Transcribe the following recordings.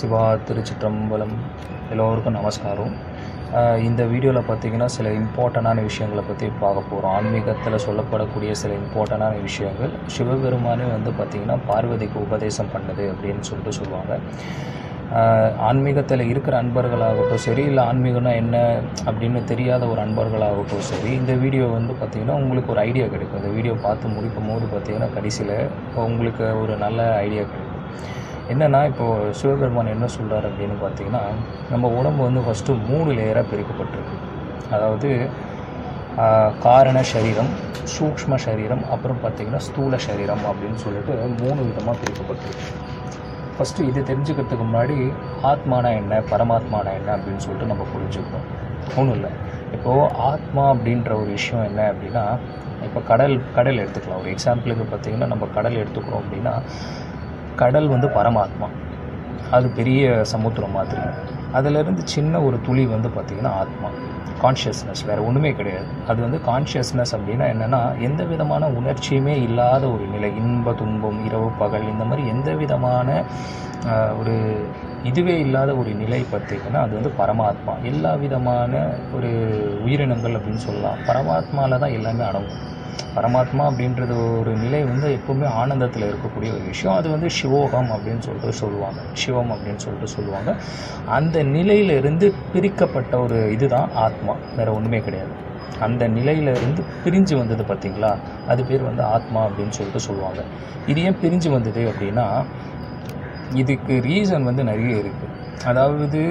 சிவா திருச்சிற்றம்பலம். எல்லோருக்கும் நமஸ்காரம். இந்த வீடியோவில் பார்த்திங்கன்னா சில இம்பார்ட்டண்டான விஷயங்களை பற்றி பார்க்க போகிறோம். ஆன்மீகத்தில் சொல்லப்படக்கூடிய சில இம்பார்ட்டண்டான விஷயங்கள். சிவபெருமானே பார்த்திங்கன்னா பார்வதிக்கு உபதேசம் பண்ணுது அப்படின்னு சொல்லுவாங்க. ஆன்மீகத்தில் இருக்கிற அன்பர்களாகட்டும் சரி, இல்லை ஆன்மீகம்னா என்ன அப்படின்னு தெரியாத ஒரு அன்பர்களாகட்டும் சரி, இந்த வீடியோ பார்த்திங்கன்னா உங்களுக்கு ஒரு ஐடியா கிடைக்கும். இந்த வீடியோ பார்த்து முடிக்கும் போது பார்த்திங்கன்னா கடைசியில் உங்களுக்கு ஒரு நல்ல ஐடியா கிடைக்கும். என்னென்னா, இப்போது சிவபெருமான் என்ன சொல்கிறார் அப்படின்னு பார்த்திங்கன்னா, நம்ம உடம்பு ஃபஸ்ட்டு 3 லேயராக பிரிக்கப்பட்டிருக்கு. அதாவது காரண சரீரம், சூக்ஷ்ம சரீரம், அப்புறம் பார்த்திங்கன்னா ஸ்தூல சரீரம் அப்படின்னு சொல்லிட்டு 3 விதமாக பிரிக்கப்பட்டிருக்கு. ஃபஸ்ட்டு இது தெரிஞ்சுக்கிறதுக்கு முன்னாடி ஆத்மானா என்ன, பரமாத்மானா என்ன அப்படின்னு சொல்லிட்டு நம்ம புரிஞ்சுக்கணும். ஒன்றும் இல்லை, இப்போது ஆத்மா அப்படின்ற ஒரு விஷயம் என்ன அப்படின்னா, இப்போ கடல் எடுத்துக்கலாம். ஒரு எக்ஸாம்பிளுக்கு பார்த்திங்கன்னா, நம்ம கடல் எடுத்துக்கிறோம் அப்படின்னா, கடல் பரமாத்மா. அது பெரிய சமுத்திரம் மாதிரி. அதிலிருந்து சின்ன ஒரு துளி பார்த்திங்கன்னா ஆத்மா, கான்ஷியஸ்னஸ், வேறு ஒன்றுமே கிடையாது. அது கான்ஷியஸ்னஸ் அப்படின்னா என்னென்னா, எந்த விதமான உணர்ச்சியுமே இல்லாத ஒரு நிலை. இன்ப துன்பம், இரவு பகல், இந்த மாதிரி எந்த விதமான ஒரு இதுவே இல்லாத ஒரு நிலை பார்த்திங்கன்னா அது பரமாத்மா. எல்லா விதமான ஒரு உயிரினங்கள் அப்படின்னு சொல்லலாம், பரமாத்மாவில் தான் எல்லாமே அடங்கும். பரமாத்மா அப்படின்றது ஒரு நிலை எப்போவுமே ஆனந்தத்தில் இருக்கக்கூடிய ஒரு விஷயம். அது சிவோகம் அப்படின்னு சொல்லிட்டு சொல்லுவாங்க, சிவம் அப்படின்னு சொல்லிட்டு சொல்லுவாங்க. அந்த நிலையிலிருந்து பிரிக்கப்பட்ட ஒரு இதுதான் ஆத்மா, வேறு ஒன்றுமே கிடையாது. அந்த நிலையிலிருந்து பிரிஞ்சு வந்தது பார்த்திங்களா, அது பேர் ஆத்மா அப்படின்னு சொல்லிட்டு சொல்லுவாங்க. இது ஏன் பிரிஞ்சு வந்தது அப்படின்னா, இதுக்கு ரீசன் நிறைய இருக்குது. அதாவது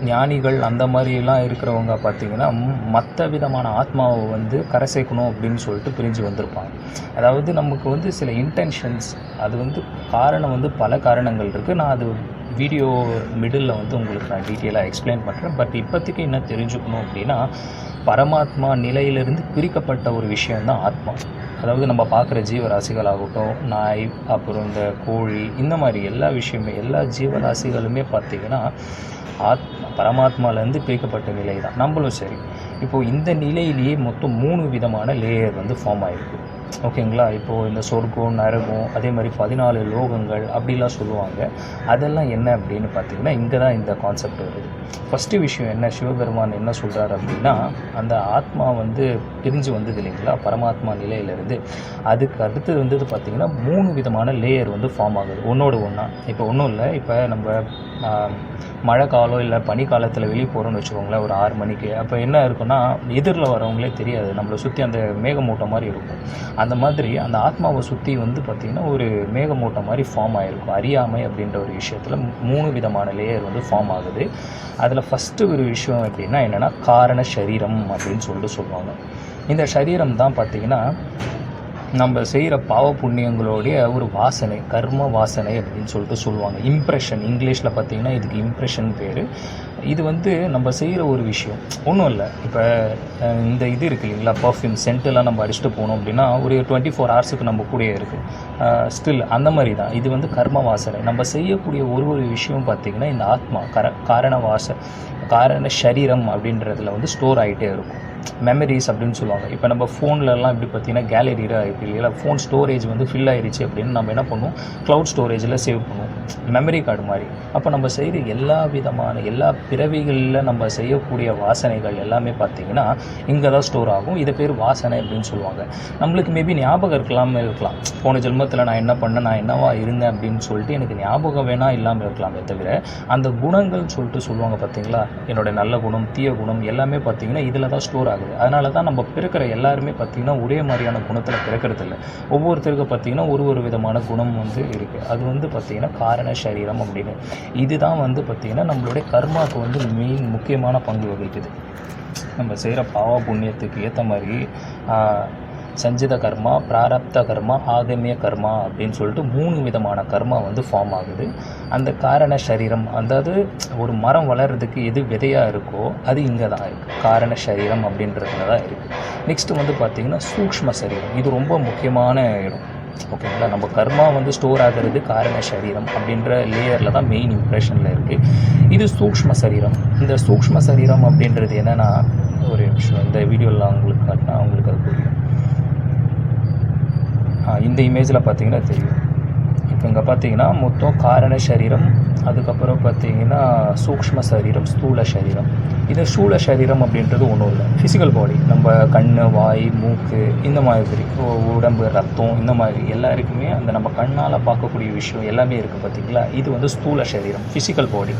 ஞானிகள் அந்த மாதிரிலாம் இருக்கிறவங்க பார்த்திங்கன்னா, மற்ற விதமான ஆத்மாவை கரை சேர்க்கணும் அப்படின்னு சொல்லிட்டு பிரிஞ்சு வந்திருப்பாங்க. அதாவது நமக்கு சில இன்டென்ஷன்ஸ், அது காரணம் பல காரணங்கள் இருக்குது. நான் அது வீடியோ மிடில் உங்களுக்கு நான் டீட்டெயிலாக எக்ஸ்பிளைன் பண்ணுறேன். பட் இப்போதைக்கு என்ன தெரிஞ்சுக்கணும் அப்படின்னா, பரமாத்மா நிலையிலிருந்து பிரிக்கப்பட்ட ஒரு விஷயந்தான் ஆத்மா. அதாவது நம்ம பார்க்குற ஜீவராசிகளாகட்டும், நாய், அப்புறம் இந்த கோழி, இந்த மாதிரி எல்லா விஷயமே, எல்லா ஜீவராசிகளுமே பார்த்திங்கன்னா பரமாத்மாவிலேருந்து பிரிக்கப்பட்ட நிலை தான். நம்மளும் சரி. இப்போது இந்த நிலையிலேயே மொத்தம் 3 விதமான லேயர் ஃபார்ம் ஆகிருக்கு. ஓகேங்களா? இப்போது இந்த சொர்க்கம், நரகம், அதே மாதிரி 14 லோகங்கள் அப்படிலாம் சொல்லுவாங்க. அதெல்லாம் என்ன அப்படின்னு பார்த்திங்கன்னா, இங்கே தான் இந்த கான்செப்ட் வருது. ஃபஸ்ட்டு விஷயம் என்ன, சிவபெருமான் என்ன சொல்கிறார் அப்படின்னா, அந்த ஆத்மா பிரிஞ்சு வந்தது இல்லைங்களா பரமாத்மா நிலையிலேருந்து, அதுக்கு அடுத்தது பார்த்திங்கன்னா 3 விதமான லேயர் ஃபார்ம் ஆகுது ஒன்றோடு ஒன்றா. இப்போ ஒன்றும் இல்லை, இப்போ நம்ம மழை காலம் இல்லை பனிக்காலத்தில் வெளியே போகிறோன்னு வச்சுக்கோங்களேன், ஒரு 6 மணிக்கு. அப்போ என்ன இருக்குன்னா, எதிரில் வரவங்களே தெரியாது, நம்மளை சுற்றி அந்த மேகமூட்டம் மாதிரி இருக்கும். அந்த மாதிரி அந்த ஆத்மாவை சுற்றி பார்த்திங்கன்னா ஒரு மேகமூட்டம் மாதிரி ஃபார்ம் ஆகிருக்கும். அறியாமை அப்படின்ற ஒரு விஷயத்தில் 3 விதமான லேயர் ஃபார்ம் ஆகுது. அதில் ஃபஸ்ட்டு ஒரு விஷயம் எப்படின்னா என்னென்னா, காரண சரீரம் அப்படின்னு சொல்லிட்டு சொல்லுவாங்க. இந்த சரீரம் தான் பார்த்திங்கன்னா நம்ம செய்கிற பாவ புண்ணியங்களுடைய ஒரு வாசனை, கர்ம வாசனை அப்படின்னு சொல்லிட்டு சொல்லுவாங்க. இம்ப்ரெஷன், இங்கிலீஷில் பார்த்திங்கன்னா இதுக்கு இம்ப்ரெஷன் பேர். இது நம்ம செய்கிற ஒரு விஷயம். ஒன்றும் இல்லை, இப்போ இந்த இது இருக்குது இல்லைங்களா, பர்ஃப்யூம், சென்ட்டெல்லாம் நம்ம அடிச்சுட்டு போனோம் அப்படின்னா ஒரு 24 ஹவர்ஸுக்கு நம்ம கூடயே இருக்குது. ஸ்டில் அந்த மாதிரி தான் இது கர்ம வாசனை. நம்ம செய்யக்கூடிய ஒரு விஷயம் பார்த்திங்கன்னா இந்த ஆத்மா காரண சரீரம் அப்படின்றதுல ஸ்டோர் ஆகிட்டே இருக்கும். மெமரிஸ் அப்படின்னு சொல்லுவாங்க. இப்போ நம்ம ஃபோன்லலாம் இப்படி பார்த்திங்கன்னா கேலரியில் இருக்குது இல்லையா, ஃபோன் ஸ்டோரேஜ் ஃபில் ஆகிடுச்சு அப்படின்னு நம்ம என்ன பண்ணுவோம், க்ளவுட் ஸ்டோரேஜில் சேவ் பண்ணுவோம், மெமரி கார்டு மாதிரி. அப்போ நம்ம செய்கிற எல்லா பிறவிகளில் நம்ம செய்யக்கூடிய வாசனைகள் எல்லாமே பார்த்திங்கன்னா இங்கே தான் ஸ்டோர் ஆகும். இதை பேர் வாசனை அப்படின்னு சொல்லுவாங்க. நம்மளுக்கு மேபி ஞாபகம் இருக்கலாம், போன ஜென்மத்தில் நான் என்ன பண்ணேன், நான் என்னவா இருந்தேன் அப்படின்னு சொல்லிட்டு எனக்கு ஞாபகம் வேணால் இல்லாமல் இருக்கலாமே தவிர, அந்த குணங்கள் சொல்லிட்டு சொல்லுவாங்க பார்த்திங்களா, என்னோடய நல்ல குணம், தீய குணம் எல்லாமே பார்த்திங்கன்னா இதில் தான் ஸ்டோர் ஆகுது. அதனால தான் நம்ம பிறக்கிற எல்லாருமே பார்த்திங்கன்னா ஒரே மாதிரியான குணத்தில் பிறக்கிறது இல்லை. ஒவ்வொருத்தருக்கு பார்த்திங்கன்னா ஒரு விதமான குணம் இருக்குது. அது பார்த்திங்கன்னா காரண சரீரம் அப்படின்னு. இதுதான் பார்த்திங்கன்னா நம்மளுடைய கர்மாவுக்கு மெயின் முக்கியமான பங்கு வகிக்குது. நம்ம செய்கிற பாவ புண்ணியத்துக்கு ஏற்ற மாதிரி சஞ்சித கர்மா, பிராரப்த கர்மா, ஆகமிய கர்மா அப்படின்னு சொல்லிட்டு 3 விதமான கர்மா ஃபார்ம் ஆகுது. அந்த காரண சரீரம், அதாவது ஒரு மரம் வளர்கிறதுக்கு எது விதையாக இருக்கோ அது இங்கே தான் இருக்குது, காரண சரீரம் அப்படின்றதுல தான் இருக்குது. நெக்ஸ்ட்டு பார்த்திங்கன்னா சூக்ஷ்ம சரீரம். இது ரொம்ப முக்கியமான இடம். ஓகேங்களா? நம்ம கர்மா ஸ்டோர் ஆகிறது காரண சரீரம் அப்படின்ற லேயரில் தான் மெயின் இம்ப்ரெஷனில் இருக்குது. இது சூக்ஷ்ம சரீரம். இந்த சூக்ஷ்ம சரீரம் அப்படின்றது என்னென்னா, ஒரு நிமிஷம் இந்த வீடியோவில் உங்களுக்கு காட்டினா உங்களுக்கு அது புரியும். இந்த இமேஜில் பார்த்தீங்கன்னா தெரியும். இங்கே பார்த்தீங்கன்னா மொத்தம் காரண சரீரம், அதுக்கப்புறம் பார்த்தீங்கன்னா சூக்ஷ்ம சரீரம், ஸ்தூல சரீரம். இது ஸ்தூல சரீரம் அப்படின்றது ஒன்றும் இல்லை, ஃபிசிக்கல் பாடி. நம்ம கண், வாய், மூக்கு, இந்த மாதிரி உடம்பு, ரத்தம், இந்த மாதிரி எல்லாருக்குமே அந்த நம்ம கண்ணால் பார்க்கக்கூடிய விஷயம் எல்லாமே இருக்குது பார்த்தீங்களா. இது வந்து ஸ்தூல சரீரம், ஃபிசிக்கல் பாடி.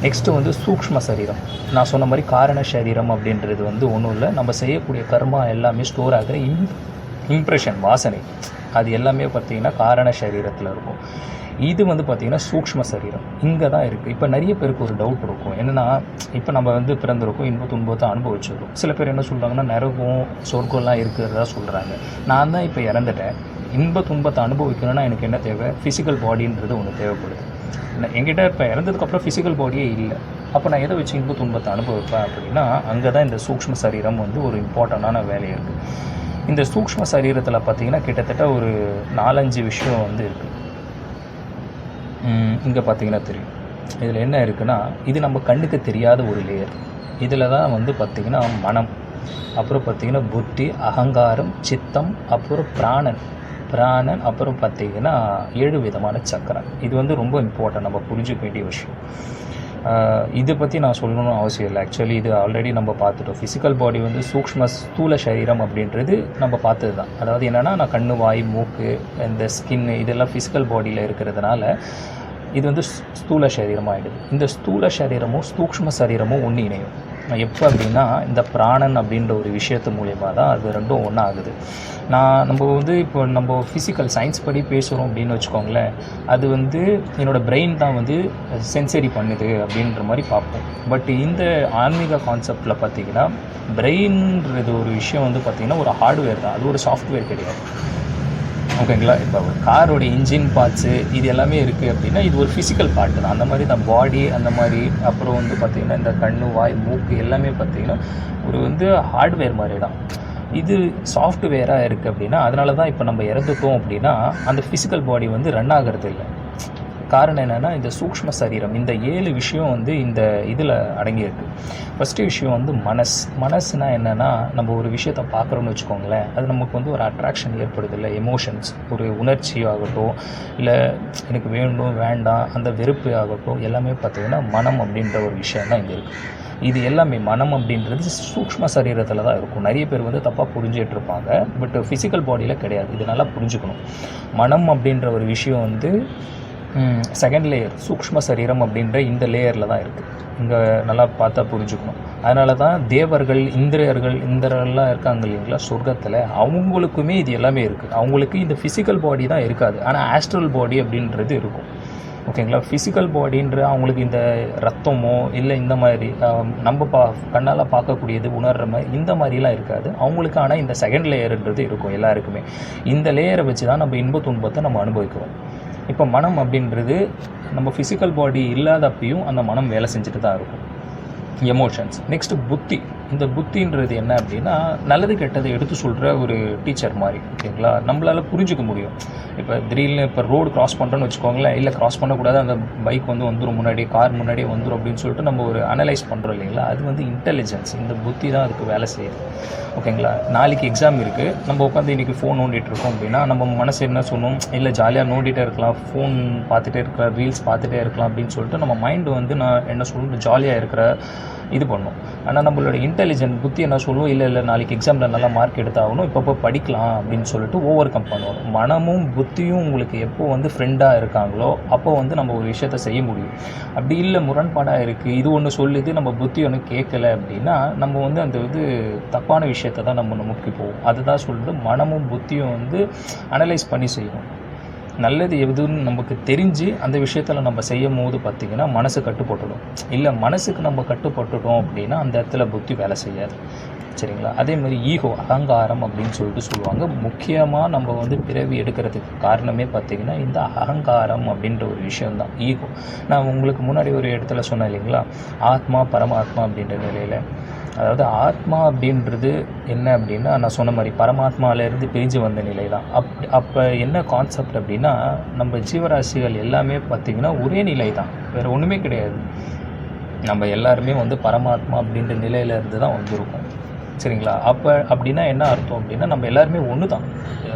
நெக்ஸ்ட்டு வந்து சூக்ஷ்ம சரீரம். நான் சொன்ன மாதிரி காரண சரீரம் அப்படின்றது வந்து ஒன்றும் இல்லை, நம்ம செய்யக்கூடிய கர்மா எல்லாமே ஸ்டோர் ஆகிற இம்ப்ரெஷன், வாசனை, அது எல்லாமே பார்த்திங்கன்னா காரண சரீரத்தில் இருக்கும். இது வந்து பார்த்திங்கன்னா சூக்ஷ்ம சரீரம் இங்கே தான் இருக்குது. இப்போ நிறைய பேருக்கு ஒரு டவுட் இருக்கும், என்னென்னா இப்போ நம்ம வந்து பிறந்திருக்கோம், இன்ப துன்பத்தை அனுபவிச்சிருக்கோம். சில பேர் என்ன சொல்கிறாங்கன்னா நரகம் சொர்க்கம்லாம் இருக்கிறதா சொல்கிறாங்க. நான் தான் இப்போ இறந்துட்டேன், இன்ப துன்பத்தை அனுபவிக்கணும்னா எனக்கு என்ன தேவை? ஃபிசிக்கல் பாடின்றது ஒன்று தேவைப்படுது. என்கிட்ட இப்போ இறந்ததுக்கப்புறம் ஃபிசிக்கல் பாடியே இல்லை, அப்போ நான் எதை வச்சு இன்ப துன்பத்தை அனுபவிப்பேன் அப்படின்னா அங்கே தான் இந்த சூக்ஷ்ம சரீரம் வந்து ஒரு இம்பார்ட்டண்டான வேலை இருக்குது. இந்த சூக்ஷ்ம சரீரத்தில் பார்த்திங்கன்னா கிட்டத்தட்ட ஒரு 4-5 விஷயம் வந்து இருக்குது. இங்கே பார்த்திங்கன்னா தெரியும். இதில் என்ன இருக்குன்னா, இது நம்ம கண்ணுக்கு தெரியாத ஒரு லேயர். இதில் தான் வந்து பார்த்திங்கன்னா மனம், அப்புறம் பார்த்திங்கன்னா புத்தி, அகங்காரம், சித்தம், அப்புறம் பிராணன், அப்புறம் பார்த்திங்கன்னா 7 விதமான சக்கரம். இது வந்து ரொம்ப இம்பார்ட்டன்ட், நம்ம புரிஞ்சுக்க வேண்டிய விஷயம். இதை பற்றி நான் சொல்லணும்னு அவசியம் இல்லை. ஆக்சுவலி இது ஆல்ரெடி நம்ம பார்த்துட்டோம். ஃபிசிக்கல் பாடி வந்து சூக்ஷ்ம ஸ்தூல சரீரம் அப்படின்றது நம்ம பார்த்தது தான். அதாவது என்னென்னா, நான் கண், வாய், மூக்கு, இந்த ஸ்கின் இதெல்லாம் ஃபிசிக்கல் பாடியில் இருக்கிறதுனால இது வந்து ஸ்தூல சரீரம் ஆகிடுது. இந்த ஸ்தூல சரீரமும் சூக்ஷ்ம சரீரமும் ஒன்று இணையும் எப்போ அப்படின்னா, இந்த பிராணன் அப்படின்ற ஒரு விஷயத்து மூலியமாக தான் அது ரெண்டும் ஒன்றா ஆகுது. நம்ம வந்து இப்போ நம்ம ஃபிசிக்கல் சயின்ஸ் படி பேசுகிறோம் அப்படின்னு வச்சுக்கோங்களேன், அது வந்து என்னோடய பிரெயின் தான் வந்து சென்சரி பண்ணுது அப்படின்ற மாதிரி பார்ப்போம். பட் இந்த ஆன்மீக கான்செப்டில் பார்த்திங்கன்னா பிரெயின்றது ஒரு விஷயம் வந்து பார்த்திங்கன்னா ஒரு ஹார்ட்வேர் தான், அது ஒரு சாஃப்ட்வேர் கிடையாது. ஓகேங்களா. இப்போ காரோட இன்ஜின் பார்ட்ஸு இது எல்லாமே இருக்குது அப்படின்னா இது ஒரு ஃபிசிக்கல் பார்ட்டு தான். அந்த மாதிரி தான் பாடி, அந்த மாதிரி அப்புறம் வந்து பார்த்திங்கன்னா இந்த கண், வாய், மூக்கு எல்லாமே பார்த்திங்கன்னா ஒரு வந்து ஹார்ட்வேர் மாதிரி தான். இது சாஃப்ட்வேராக இருக்குது அப்படின்னா அதனால தான் இப்போ நம்ம இறந்துட்டோம் அப்படின்னா அந்த ஃபிசிக்கல் பாடி வந்து ரன் ஆகிறது இல்லை. காரணம் என்னென்னா, இந்த சூக்ஷ்ம சரீரம், இந்த 7 விஷயம் வந்து இந்த இதில் அடங்கியிருக்கு. ஃபஸ்ட்டு விஷயம் வந்து மனசுனால் என்னென்னா, நம்ம ஒரு விஷயத்தை பார்க்குறோன்னு வச்சுக்கோங்களேன், அது நமக்கு வந்து ஒரு அட்ராக்ஷன் ஏற்படுது இல்லை, எமோஷன்ஸ், ஒரு உணர்ச்சி ஆகட்டும், இல்லை எனக்கு வேணும் வேண்டாம் அந்த வெறுப்பு ஆகட்டும், எல்லாமே பார்த்திங்கன்னா மனம் அப்படின்ற ஒரு விஷயம் தான் இங்கே இருக்குது. இது எல்லாமே மனம் அப்படின்றது சூக்ஷ்ம சரீரத்தில் தான் இருக்கும். நிறைய பேர் வந்து தப்பாக புரிஞ்சிட்டு இருப்பாங்க, பட் ஃபிசிக்கல் பாடியில் கிடையாது. இது நல்லா புரிஞ்சுக்கணும். மனம் அப்படின்ற ஒரு விஷயம் வந்து செகண்ட் லேயர், சூக்ஷ்ம சரீரம் அப்படின்ற இந்த லேயரில் தான் இருக்குது. இங்கே நல்லா பார்த்தா புரிஞ்சுக்கணும். அதனால தான் தேவர்கள், இந்திரர்கள்லாம் இருக்காங்க இல்லைங்களா சொர்க்கத்தில், அவங்களுக்குமே இது எல்லாமே இருக்குது. அவங்களுக்கு இந்த ஃபிசிக்கல் பாடி தான் இருக்காது, ஆனால் ஆஸ்ட்ரல் பாடி அப்படின்றது இருக்கும். ஓகேங்களா. ஃபிசிக்கல் பாடின்ற அவங்களுக்கு இந்த ரத்தமோ இல்லை இந்த மாதிரி நம்ம கண்ணால் பார்க்கக்கூடியது, உணர்கிற மாதிரி இந்த மாதிரிலாம் இருக்காது அவங்களுக்கு. ஆனால் இந்த செகண்ட் லேயர்ன்றது இருக்கும் எல்லாருக்குமே. இந்த லேயரை வச்சு தான் நம்ம இன்ப துன்பத்தை நம்ம அனுபவிக்கிறோம். இப்போ மனம் அப்படின்றது நம்ம ஃபிசிக்கல் பாடி இல்லாதப்பையும் அந்த மனம் வேலை செஞ்சுட்டு தான் இருக்கும். எமோஷன்ஸ். நெக்ஸ்ட்டு புத்தி. இந்த புத்தின்றது என்ன அப்படின்னா, நல்லது கெட்டதை எடுத்து சொல்கிற ஒரு டீச்சர் மாதிரி. ஓகேங்களா. நம்மளால் புரிஞ்சுக்க முடியும். இப்போ திடீர்னு இப்போ ரோடு கிராஸ் பண்ணுறோன்னு வச்சுக்கோங்களேன், இல்லை கிராஸ் பண்ணக்கூடாது, அந்த பைக் வந்து வந்துடும் முன்னாடி, கார் முன்னாடியே வந்துடும் அப்படின்னு சொல்லிட்டு நம்ம ஒரு அனலைஸ் பண்ணுறோம் இல்லைங்களா. அது வந்து இன்டெலிஜென்ஸ், இந்த புத்தி தான் அதுக்கு வேலை செய்யுது. ஓகேங்களா. நாளைக்கு எக்ஸாம் இருக்குது, நம்ம உட்காந்து இன்றைக்கி ஃபோன் நோண்டிகிட்டு இருக்கோம் அப்படின்னா நம்ம மனசு என்ன சொன்னோம், இல்லை ஜாலியாக நோண்டிகிட்டே இருக்கலாம், ஃபோன் பார்த்துட்டே இருக்கலாம், ரீல்ஸ் பார்த்துட்டே இருக்கலாம் அப்படின்னு சொல்லிட்டு நம்ம மைண்டு வந்து நான் என்ன சொல்லணும், ஜாலியாக இருக்கிற இது பண்ணும். ஆனால் நம்மளோட இன்டெலிஜென்ட் புத்தி என்ன சொல்லுவோம், இல்லை நாளைக்கு எக்ஸாமில் நல்லா மார்க் எடுத்தாகணும், இப்போ படிக்கலாம் அப்படின்னு சொல்லிட்டு ஓவர் கம் பண்ணுவோம். மனமும் புத்தியும் உங்களுக்கு எப்போ வந்து ஃப்ரெண்டாக இருக்காங்களோ அப்போ வந்து நம்ம ஒரு விஷயத்தை செய்ய முடியும். அப்படி இல்லை முரண்பாடாக இருக்குது, இது ஒன்று சொல்லுது நம்ம புத்தி ஒன்று கேட்கலை அப்படின்னா நம்ம வந்து அந்த இது தப்பான விஷயத்தை தான் நம்ம நோக்கி போவோம். அதுதான் சொல்லுது, மனமும் புத்தியும் வந்து அனலைஸ் பண்ணி செய்யணும். நல்லது எதுன்னு நமக்கு தெரிஞ்சு அந்த விஷயத்தில் நம்ம செய்யும் போது பார்த்திங்கன்னா மனசு கட்டுப்பட்டுடும். இல்லை மனசுக்கு நம்ம கட்டுப்பட்டுட்டோம் அப்படின்னா அந்த இடத்துல புத்தி வேலை செய்யாது. சரிங்களா. அதேமாதிரி ஈகோ, அகங்காரம் அப்படின்னு சொல்லிட்டு சொல்லுவாங்க. முக்கியமாக நம்ம வந்து பிறவி எடுக்கிறதுக்கு காரணமே பார்த்திங்கன்னா இந்த அகங்காரம் அப்படின்ற ஒரு விஷயந்தான், ஈகோ. நான் உங்களுக்கு முன்னாடி ஒரு இடத்துல சொன்னேன் இல்லைங்களா, ஆத்மா பரமாத்மா அப்படின்ற நிலையில். அதாவது ஆத்மா அப்படின்றது என்ன அப்படின்னா, நான் சொன்ன மாதிரி பரமாத்மாவிலேருந்து பிரிஞ்சு வந்த நிலை தான். அப்போ என்ன கான்செப்ட் அப்படின்னா, நம்ம ஜீவராசிகள் எல்லாமே பார்த்திங்கன்னா ஒரே நிலை தான், வேறு ஒன்றுமே கிடையாது. நம்ம எல்லாருமே வந்து பரமாத்மா அப்படின்ற நிலையிலேருந்து தான் வந்திருக்கோம். சரிங்களா. அப்படின்னா என்ன அர்த்தம் அப்படின்னா, நம்ம எல்லாருமே ஒன்று தான்.